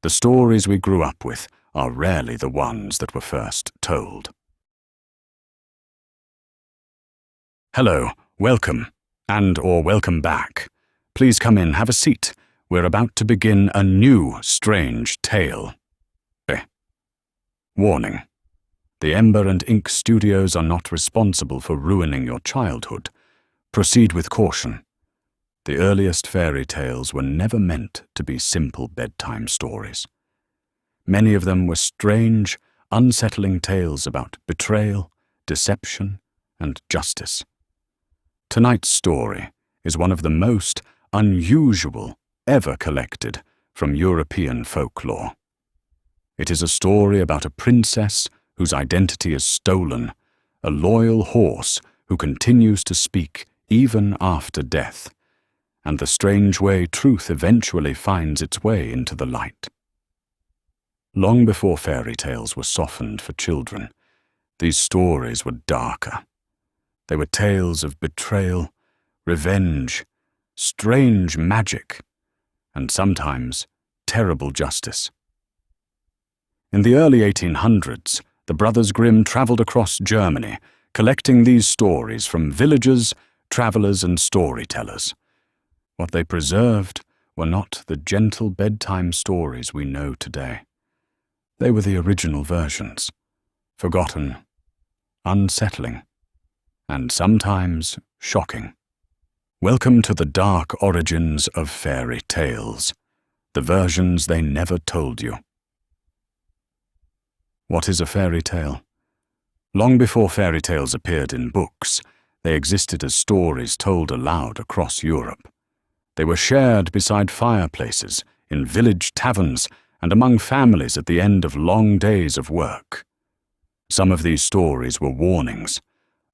the stories we grew up with are rarely the ones that were first told. Hello, welcome, or welcome back. Please come in, have a seat. We're about to begin a new strange tale. Warning: the Ember Ink Studios are not responsible for ruining your childhood. Proceed with caution. The earliest fairy tales were never meant to be simple bedtime stories. Many of them were strange, unsettling tales about betrayal, deception, and justice. Tonight's story is one of the most unusual ever collected from European folklore. It is a story about a princess whose identity is stolen, a loyal horse who continues to speak even after death, and the strange way truth eventually finds its way into the light. Long before fairy tales were softened for children, these stories were darker. They were tales of betrayal, revenge, strange magic, and sometimes terrible justice. In the early 1800s, the Brothers Grimm traveled across Germany, collecting these stories from villagers, travelers, and storytellers. What they preserved were not the gentle bedtime stories we know today. They were the original versions, forgotten, unsettling, and sometimes shocking. Welcome to the dark origins of fairy tales, the versions they never told you. What is a fairy tale? Long before fairy tales appeared in books, they existed as stories told aloud across Europe. They were shared beside fireplaces, in village taverns, and among families at the end of long days of work. Some of these stories were warnings,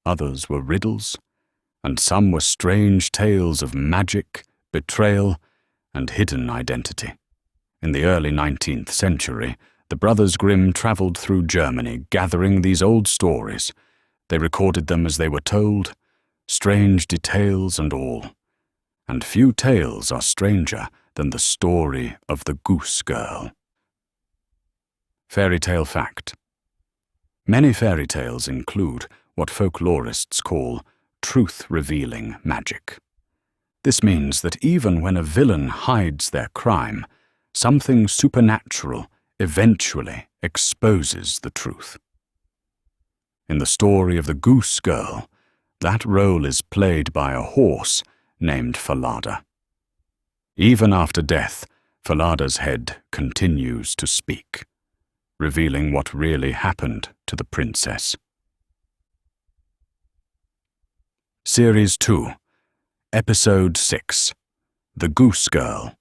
others were riddles, and some were strange tales of magic, betrayal, and hidden identity. In the early 19th century, the Brothers Grimm traveled through Germany gathering these old stories. They recorded them as they were told, strange details and all. And few tales are stranger than the story of the Goose Girl. Fairy tale fact: many fairy tales include what folklorists call truth-revealing magic. This means that even when a villain hides their crime, something supernatural eventually exposes the truth. In the story of the Goose Girl, that role is played by a horse named Falada. Even after death, Falada's head continues to speak, revealing what really happened to the princess. Series 2, Episode 6, The Goose Girl.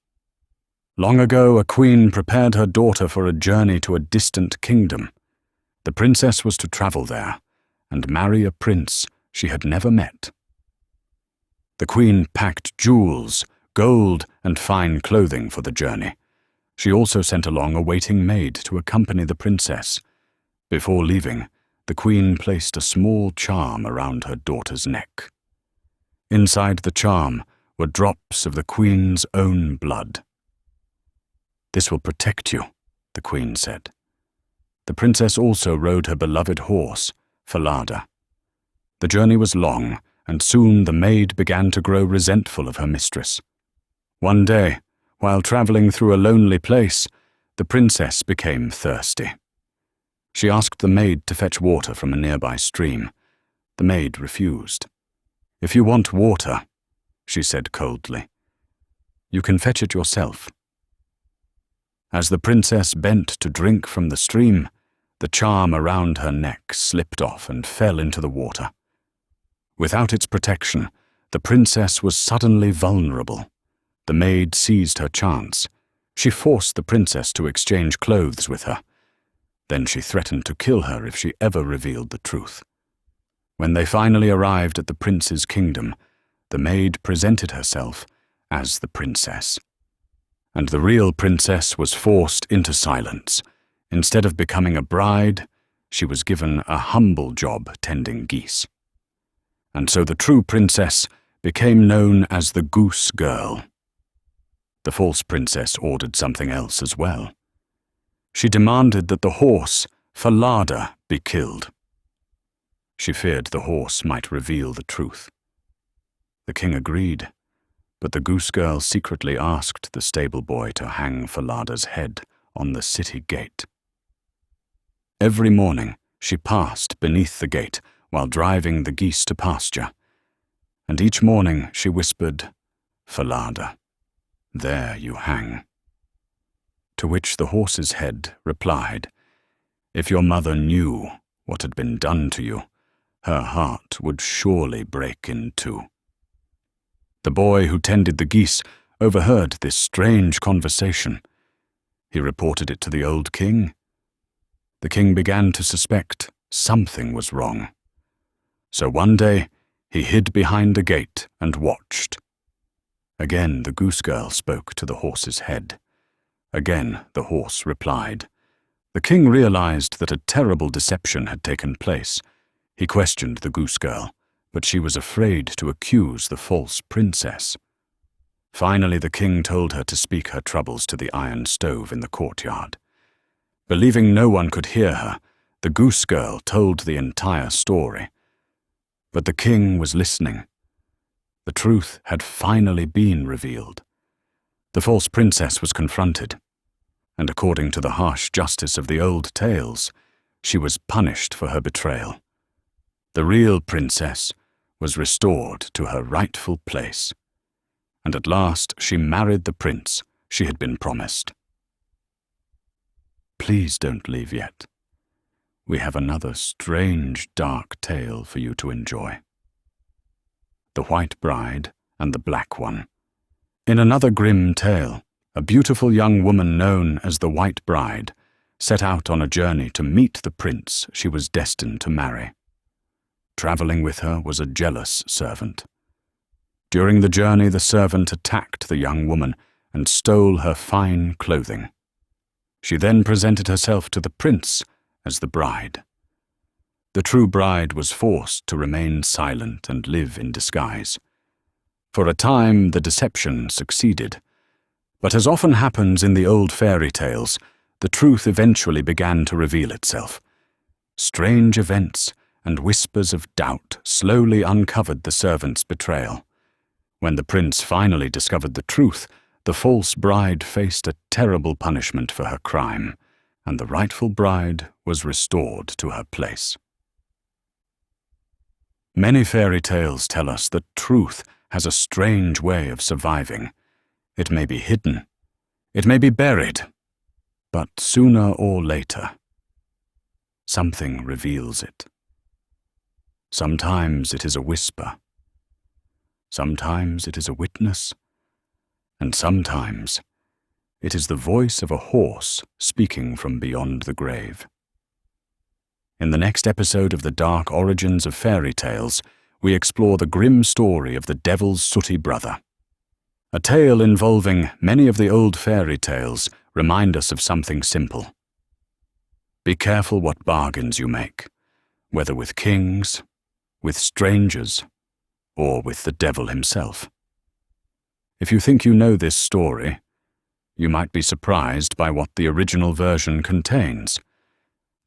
Long ago, a queen prepared her daughter for a journey to a distant kingdom. The princess was to travel there and marry a prince she had never met. The queen packed jewels, gold, and fine clothing for the journey. She also sent along a waiting maid to accompany the princess. Before leaving, the queen placed a small charm around her daughter's neck. Inside the charm were drops of the queen's own blood. "This will protect you," the queen said. The princess also rode her beloved horse, Falada. The journey was long, and soon the maid began to grow resentful of her mistress. One day, while traveling through a lonely place, the princess became thirsty. She asked the maid to fetch water from a nearby stream. The maid refused. "If you want water," she said coldly, "you can fetch it yourself." As the princess bent to drink from the stream, the charm around her neck slipped off and fell into the water. Without its protection, the princess was suddenly vulnerable. The maid seized her chance. She forced the princess to exchange clothes with her. Then she threatened to kill her if she ever revealed the truth. When they finally arrived at the prince's kingdom, the maid presented herself as the princess. And the real princess was forced into silence. Instead of becoming a bride, she was given a humble job tending geese. And so the true princess became known as the Goose Girl. The false princess ordered something else as well. She demanded that the horse, Falada, be killed. She feared the horse might reveal the truth. The king agreed, but the Goose Girl secretly asked the stable boy to hang Falada's head on the city gate. Every morning she passed beneath the gate while driving the geese to pasture, and each morning she whispered, "Falada, there you hang." To which the horse's head replied, "If your mother knew what had been done to you, her heart would surely break in two." The boy who tended the geese overheard this strange conversation. He reported it to the old king. The king began to suspect something was wrong. So one day he hid behind a gate and watched. Again the goose girl spoke to the horse's head. Again the horse replied. The king realized that a terrible deception had taken place. He questioned the goose girl, but she was afraid to accuse the false princess. Finally the king told her to speak her troubles to the iron stove in the courtyard. Believing no one could hear her, the goose girl told the entire story. But the king was listening. The truth had finally been revealed. The false princess was confronted, and according to the harsh justice of the old tales, she was punished for her betrayal. The real princess was restored to her rightful place, and at last she married the prince she had been promised. Please don't leave yet. We have another strange, dark tale for you to enjoy. The White Bride and the Black One. In another grim tale, a beautiful young woman known as the White Bride set out on a journey to meet the prince she was destined to marry. Traveling with her was a jealous servant. During the journey, the servant attacked the young woman and stole her fine clothing. She then presented herself to the prince as the bride. The true bride was forced to remain silent and live in disguise. For a time, the deception succeeded. But as often happens in the old fairy tales, the truth eventually began to reveal itself. Strange events and whispers of doubt slowly uncovered the servant's betrayal. When the prince finally discovered the truth, the false bride faced a terrible punishment for her crime, and the rightful bride was restored to her place. Many fairy tales tell us that truth has a strange way of surviving. It may be hidden, it may be buried, but sooner or later, something reveals it. Sometimes it is a whisper, sometimes it is a witness, and sometimes it is the voice of a horse speaking from beyond the grave. In the next episode of the Dark Origins of Fairy Tales, we explore the grim story of the Devil's Sooty Brother. A tale involving many of the old fairy tales remind us of something simple. Be careful what bargains you make, whether with kings, with strangers, or with the devil himself. If you think you know this story, you might be surprised by what the original version contains.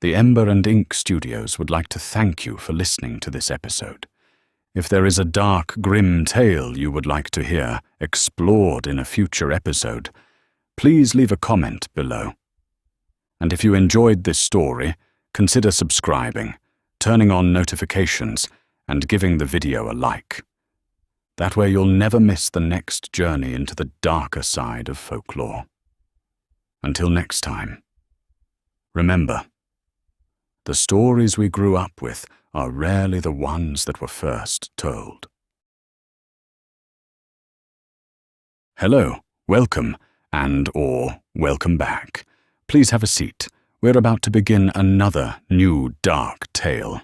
The Ember Ink Studios would like to thank you for listening to this episode. If there is a dark, grim tale you would like to hear explored in a future episode, please leave a comment below. And if you enjoyed this story, consider subscribing, turning on notifications, and giving the video a like. That way you'll never miss the next journey into the darker side of folklore. Until next time, remember, the stories we grew up with are rarely the ones that were first told. Hello, welcome, and/or welcome back. Please have a seat. We're about to begin another new dark tale.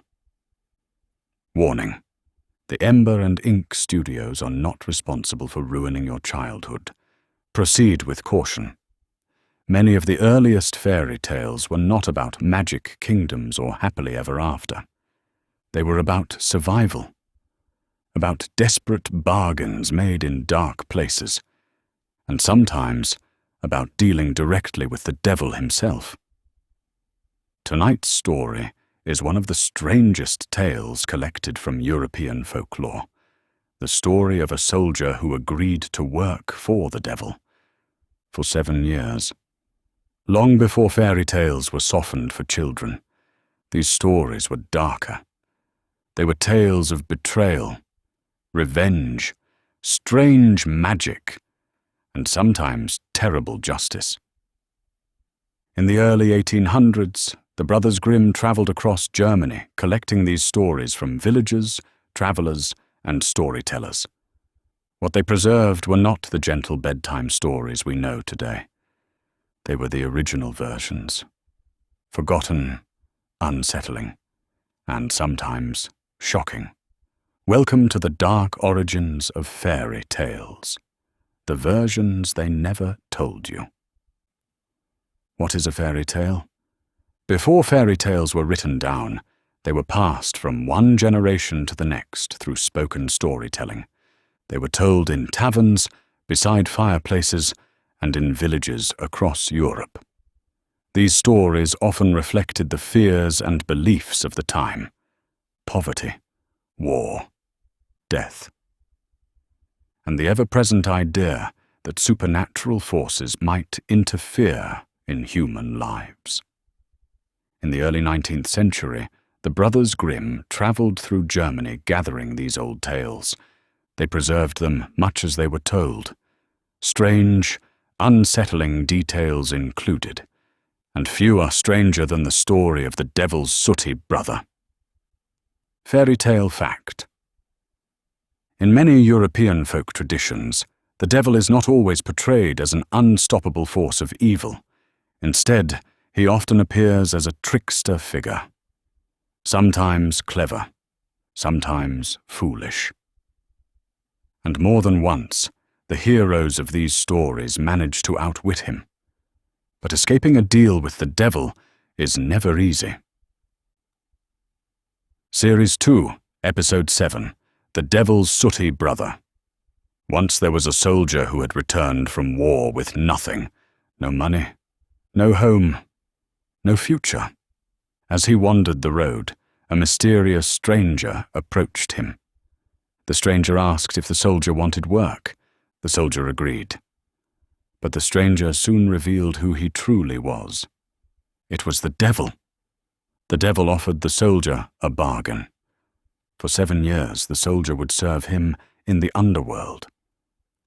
Warning. The Ember Ink Studios are not responsible for ruining your childhood. Proceed with caution. Many of the earliest fairy tales were not about magic kingdoms or happily ever after. They were about survival, about desperate bargains made in dark places, and sometimes about dealing directly with the devil himself. Tonight's story is one of the strangest tales collected from European folklore, the story of a soldier who agreed to work for the devil for 7 years. Long before fairy tales were softened for children, These stories were darker. They were tales of betrayal, revenge, strange magic, and sometimes terrible justice. In the early 1800s, the Brothers Grimm traveled across Germany, collecting these stories from villagers, travelers, and storytellers. What they preserved were not the gentle bedtime stories we know today. They were the original versions, forgotten, unsettling, and sometimes shocking. Welcome to the dark origins of fairy tales, the versions they never told you. What is a fairy tale? Before fairy tales were written down, they were passed from one generation to the next through spoken storytelling. They were told in taverns, beside fireplaces, and in villages across Europe. These stories often reflected the fears and beliefs of the time: poverty, war, death, and the ever-present idea that supernatural forces might interfere in human lives. In the early 19th century, the Brothers Grimm traveled through Germany gathering these old tales. They preserved them much as they were told. Strange, unsettling details included, and few are stranger than the story of the devil's sooty brother. Fairy tale fact. In many European folk traditions, the devil is not always portrayed as an unstoppable force of evil. Instead, he often appears as a trickster figure, sometimes clever, sometimes foolish. And more than once, the heroes of these stories manage to outwit him. But escaping a deal with the devil is never easy. Series 2, Episode 7, The Devil's Sooty Brother. Once there was a soldier who had returned from war with nothing, no money, no home, no future. As he wandered the road, a mysterious stranger approached him. The stranger asked if the soldier wanted work. The soldier agreed. But the stranger soon revealed who he truly was. It was the devil. The devil offered the soldier a bargain. For 7 years, the soldier would serve him in the underworld.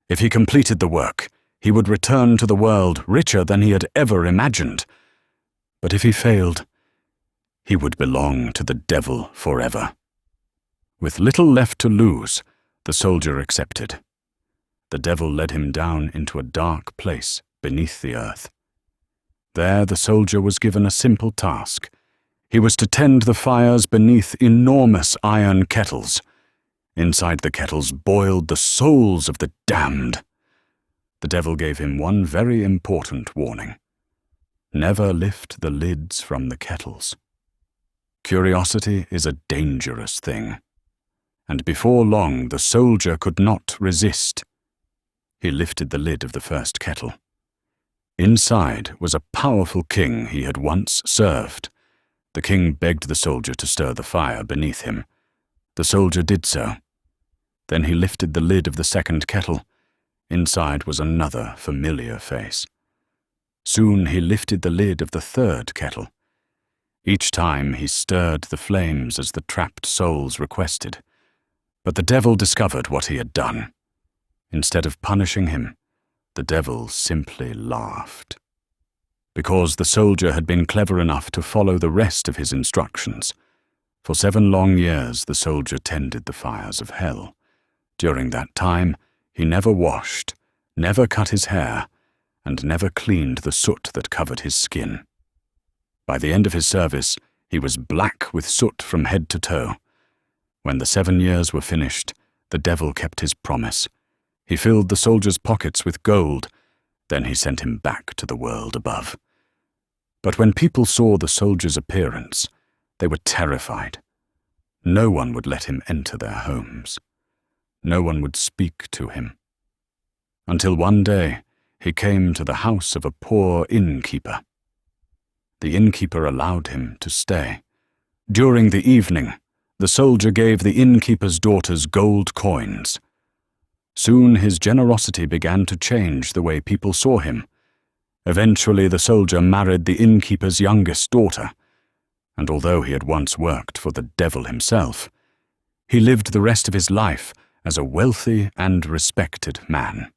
If he completed the work, he would return to the world richer than he had ever imagined. But if he failed, he would belong to the devil forever. With little left to lose, the soldier accepted. The devil led him down into a dark place beneath the earth. There the soldier was given a simple task. He was to tend the fires beneath enormous iron kettles. Inside the kettles boiled the souls of the damned. The devil gave him one very important warning. Never lift the lids from the kettles. Curiosity is a dangerous thing. And before long the soldier could not resist. He lifted the lid of the first kettle. Inside was a powerful king he had once served. The king begged the soldier to stir the fire beneath him. The soldier did so. Then he lifted the lid of the second kettle. Inside was another familiar face. Soon he lifted the lid of the third kettle. Each time he stirred the flames as the trapped souls requested. But the devil discovered what he had done. Instead of punishing him, the devil simply laughed. Because the soldier had been clever enough to follow the rest of his instructions. For 7 long years the soldier tended the fires of hell. During that time, he never washed, never cut his hair, and never cleaned the soot that covered his skin. By the end of his service, he was black with soot from head to toe. When the 7 years were finished, the devil kept his promise. He filled the soldier's pockets with gold, then he sent him back to the world above. But when people saw the soldier's appearance, they were terrified. No one would let him enter their homes. No one would speak to him. Until one day, he came to the house of a poor innkeeper. The innkeeper allowed him to stay. During the evening, the soldier gave the innkeeper's daughters gold coins. Soon his generosity began to change the way people saw him. Eventually the soldier married the innkeeper's youngest daughter. and although he had once worked for the devil himself, he lived the rest of his life as a wealthy and respected man.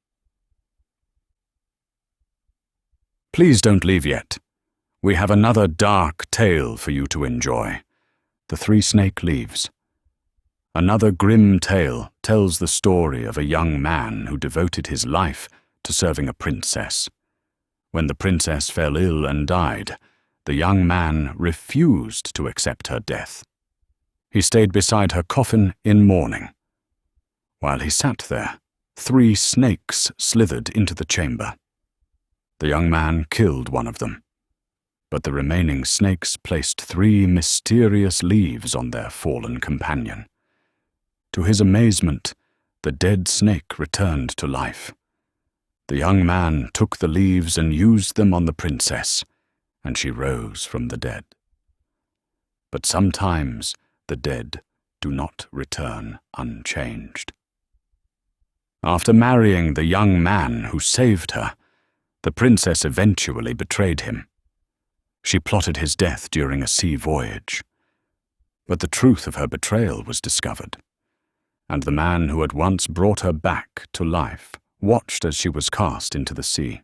Please don't leave yet. We have another dark tale for you to enjoy. The Three Snake Leaves. Another grim tale tells the story of a young man who devoted his life to serving a princess. When the princess fell ill and died, the young man refused to accept her death. He stayed beside her coffin in mourning. While he sat there, 3 snakes slithered into the chamber. The young man killed one of them, but the remaining snakes placed 3 mysterious leaves on their fallen companion. To his amazement, the dead snake returned to life. The young man took the leaves and used them on the princess, and she rose from the dead. But sometimes the dead do not return unchanged. After marrying the young man who saved her, the princess eventually betrayed him. She plotted his death during a sea voyage. But the truth of her betrayal was discovered, and the man who had once brought her back to life watched as she was cast into the sea.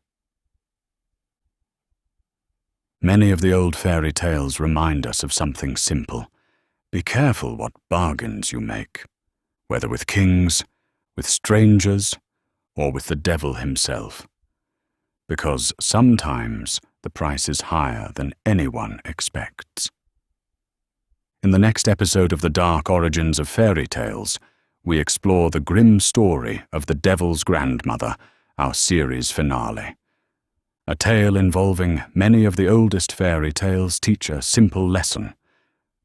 Many of the old fairy tales remind us of something simple. Be careful what bargains you make, whether with kings, with strangers, or with the devil himself, because sometimes the price is higher than anyone expects. In the next episode of the Dark Origins of Fairy Tales, we explore the grim story of the Devil's Grandmother, our series finale. A tale involving many of the oldest fairy tales teach a simple lesson.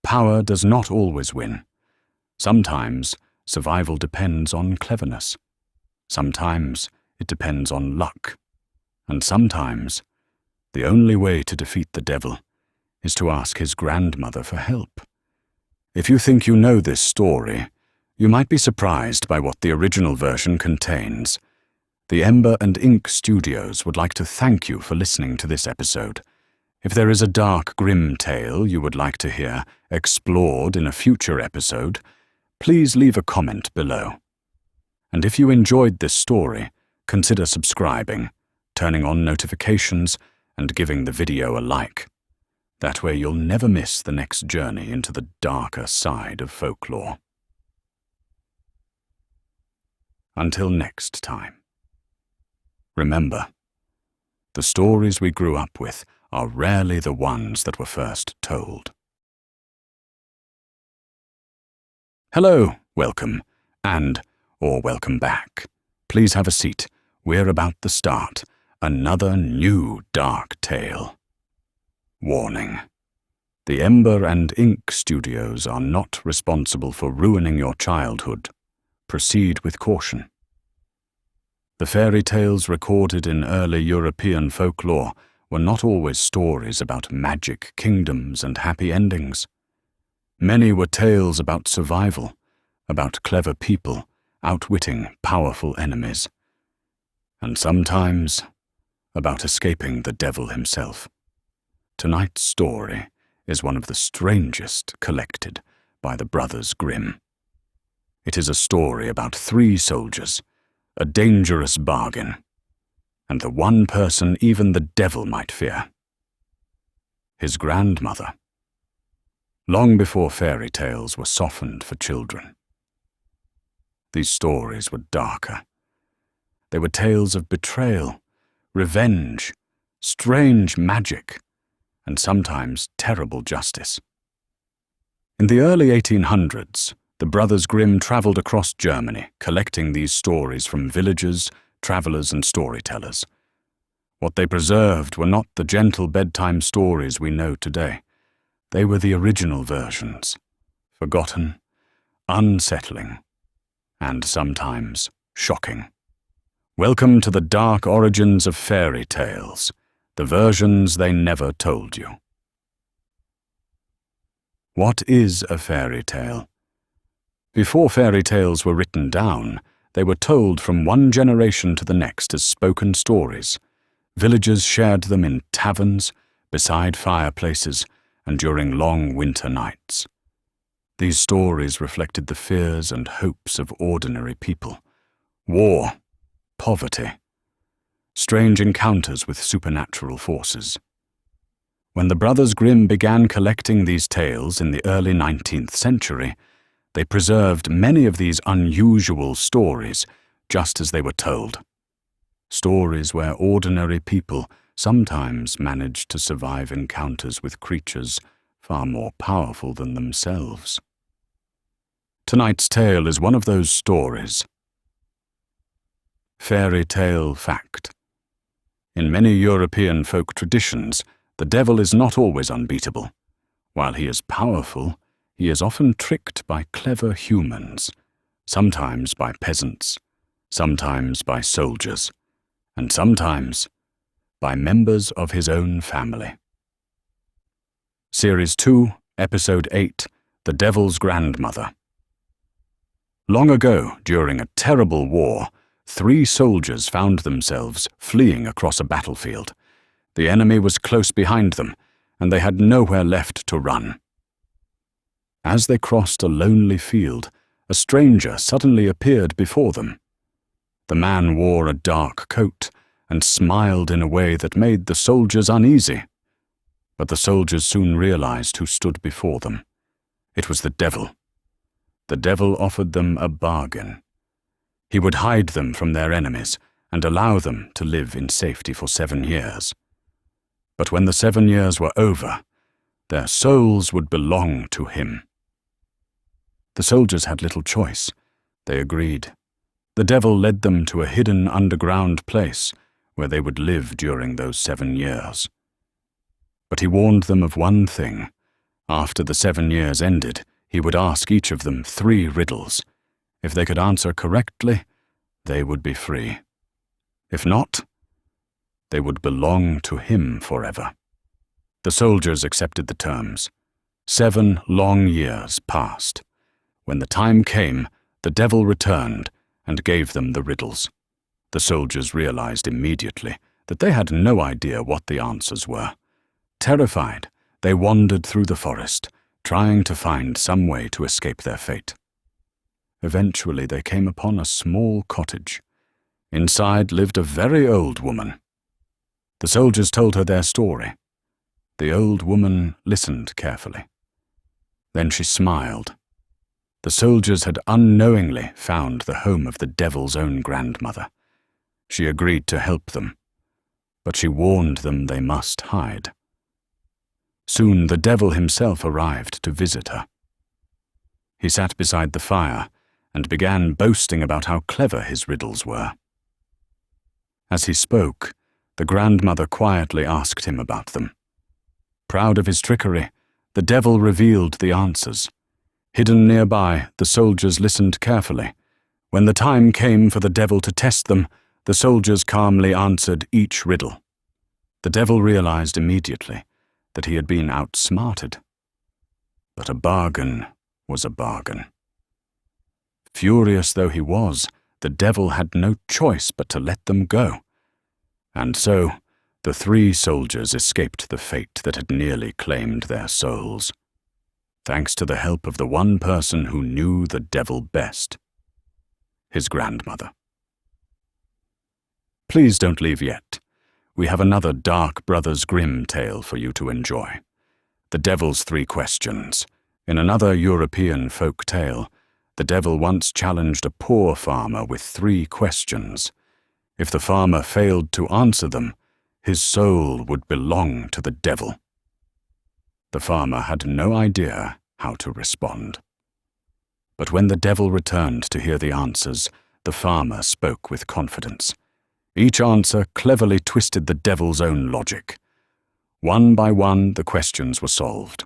Power does not always win. Sometimes survival depends on cleverness. Sometimes it depends on luck. And sometimes the only way to defeat the devil is to ask his grandmother for help. If you think you know this story, you might be surprised by what the original version contains. The Ember Ink Studios would like to thank you for listening to this episode. If there is a Dark Grimm tale you would like to hear explored in a future episode, please leave a comment below. And if you enjoyed this story, consider subscribing, turning on notifications, and giving the video a like. That way you'll never miss the next journey into the darker side of folklore. Until next time. Remember, the stories we grew up with are rarely the ones that were first told. Hello, welcome, or welcome back. Please have a seat. We're about to start another new dark tale. Warning. The Ember Ink Studios are not responsible for ruining your childhood. Proceed with caution. The fairy tales recorded in early European folklore were not always stories about magic kingdoms and happy endings. Many were tales about survival, about clever people outwitting powerful enemies, and sometimes about escaping the devil himself. Tonight's story is one of the strangest collected by the Brothers Grimm. It is a story about 3 soldiers, a dangerous bargain, and the one person even the devil might fear: his grandmother. Long before fairy tales were softened for children, these stories were darker. They were tales of betrayal, revenge, strange magic, and sometimes terrible justice. In the early 1800s, the Brothers Grimm traveled across Germany, collecting these stories from villagers, travelers, and storytellers. What they preserved were not the gentle bedtime stories we know today. They were the original versions, forgotten, unsettling, and sometimes shocking. Welcome to the Dark Origins of Fairy Tales, the versions they never told you. What is a fairy tale? Before fairy tales were written down, they were told from one generation to the next as spoken stories. Villagers shared them in taverns, beside fireplaces, and during long winter nights. These stories reflected the fears and hopes of ordinary people: war, poverty, strange encounters with supernatural forces. When the Brothers Grimm began collecting these tales in the early 19th century, they preserved many of these unusual stories just as they were told. Stories where ordinary people sometimes managed to survive encounters with creatures far more powerful than themselves. Tonight's tale is one of those stories. Fairy tale fact. In many European folk traditions, the devil is not always unbeatable. While he is powerful, he is often tricked by clever humans, sometimes by peasants, sometimes by soldiers, and sometimes by members of his own family. Series 2, Episode 8, The Devil's Grandmother. Long ago, during a terrible war, 3 soldiers found themselves fleeing across a battlefield. The enemy was close behind them, and they had nowhere left to run. As they crossed a lonely field, a stranger suddenly appeared before them. The man wore a dark coat and smiled in a way that made the soldiers uneasy. But the soldiers soon realized who stood before them. It was the devil. The devil offered them a bargain. He would hide them from their enemies and allow them to live in safety for 7 years. But when the 7 years were over, their souls would belong to him. The soldiers had little choice. They agreed. The devil led them to a hidden underground place where they would live during those 7 years. But he warned them of one thing. After the 7 years ended, he would ask each of them 3 riddles. If they could answer correctly, they would be free. If not, they would belong to him forever. The soldiers accepted the terms. 7 long years passed. When the time came, the devil returned and gave them the riddles. The soldiers realized immediately that they had no idea what the answers were. Terrified, they wandered through the forest, trying to find some way to escape their fate. Eventually, they came upon a small cottage. Inside lived a very old woman. The soldiers told her their story. The old woman listened carefully. Then she smiled. The soldiers had unknowingly found the home of the devil's own grandmother. She agreed to help them, but she warned them they must hide. Soon the devil himself arrived to visit her. He sat beside the fire and began boasting about how clever his riddles were. As he spoke, the grandmother quietly asked him about them. Proud of his trickery, the devil revealed the answers. Hidden nearby, the soldiers listened carefully. When the time came for the devil to test them, the soldiers calmly answered each riddle. The devil realized immediately that he had been outsmarted. But a bargain was a bargain. Furious though he was, the devil had no choice but to let them go. And so, the 3 soldiers escaped the fate that had nearly claimed their souls, thanks to the help of the one person who knew the devil best, his grandmother. Please don't leave yet. We have another Dark Brothers Grimm tale for you to enjoy. The Devil's 3 Questions. In another European folk tale, the devil once challenged a poor farmer with 3 questions. If the farmer failed to answer them, his soul would belong to the devil. The farmer had no idea how to respond. But when the devil returned to hear the answers, the farmer spoke with confidence. Each answer cleverly twisted the devil's own logic. One by one, the questions were solved.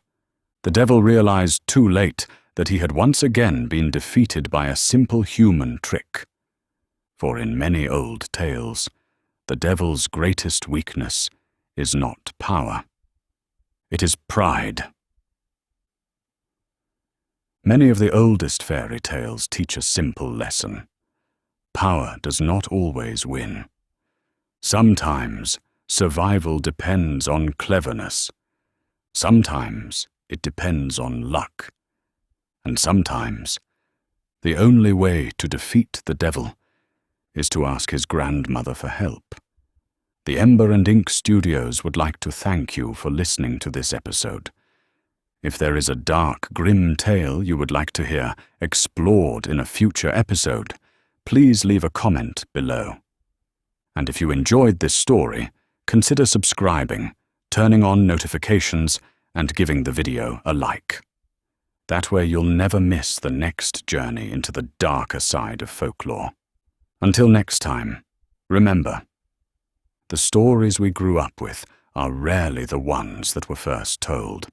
The devil realized too late that he had once again been defeated by a simple human trick. For in many old tales, the devil's greatest weakness is not power. It is pride. Many of the oldest fairy tales teach a simple lesson. Power does not always win. Sometimes, survival depends on cleverness. Sometimes it depends on luck. And sometimes the only way to defeat the devil is to ask his grandmother for help. The Ember Ink Studios would like to thank you for listening to this episode. If there is a dark, grim tale you would like to hear explored in a future episode, please leave a comment below. And if you enjoyed this story, consider subscribing, turning on notifications, and giving the video a like. That way you'll never miss the next journey into the darker side of folklore. Until next time, remember, the stories we grew up with are rarely the ones that were first told.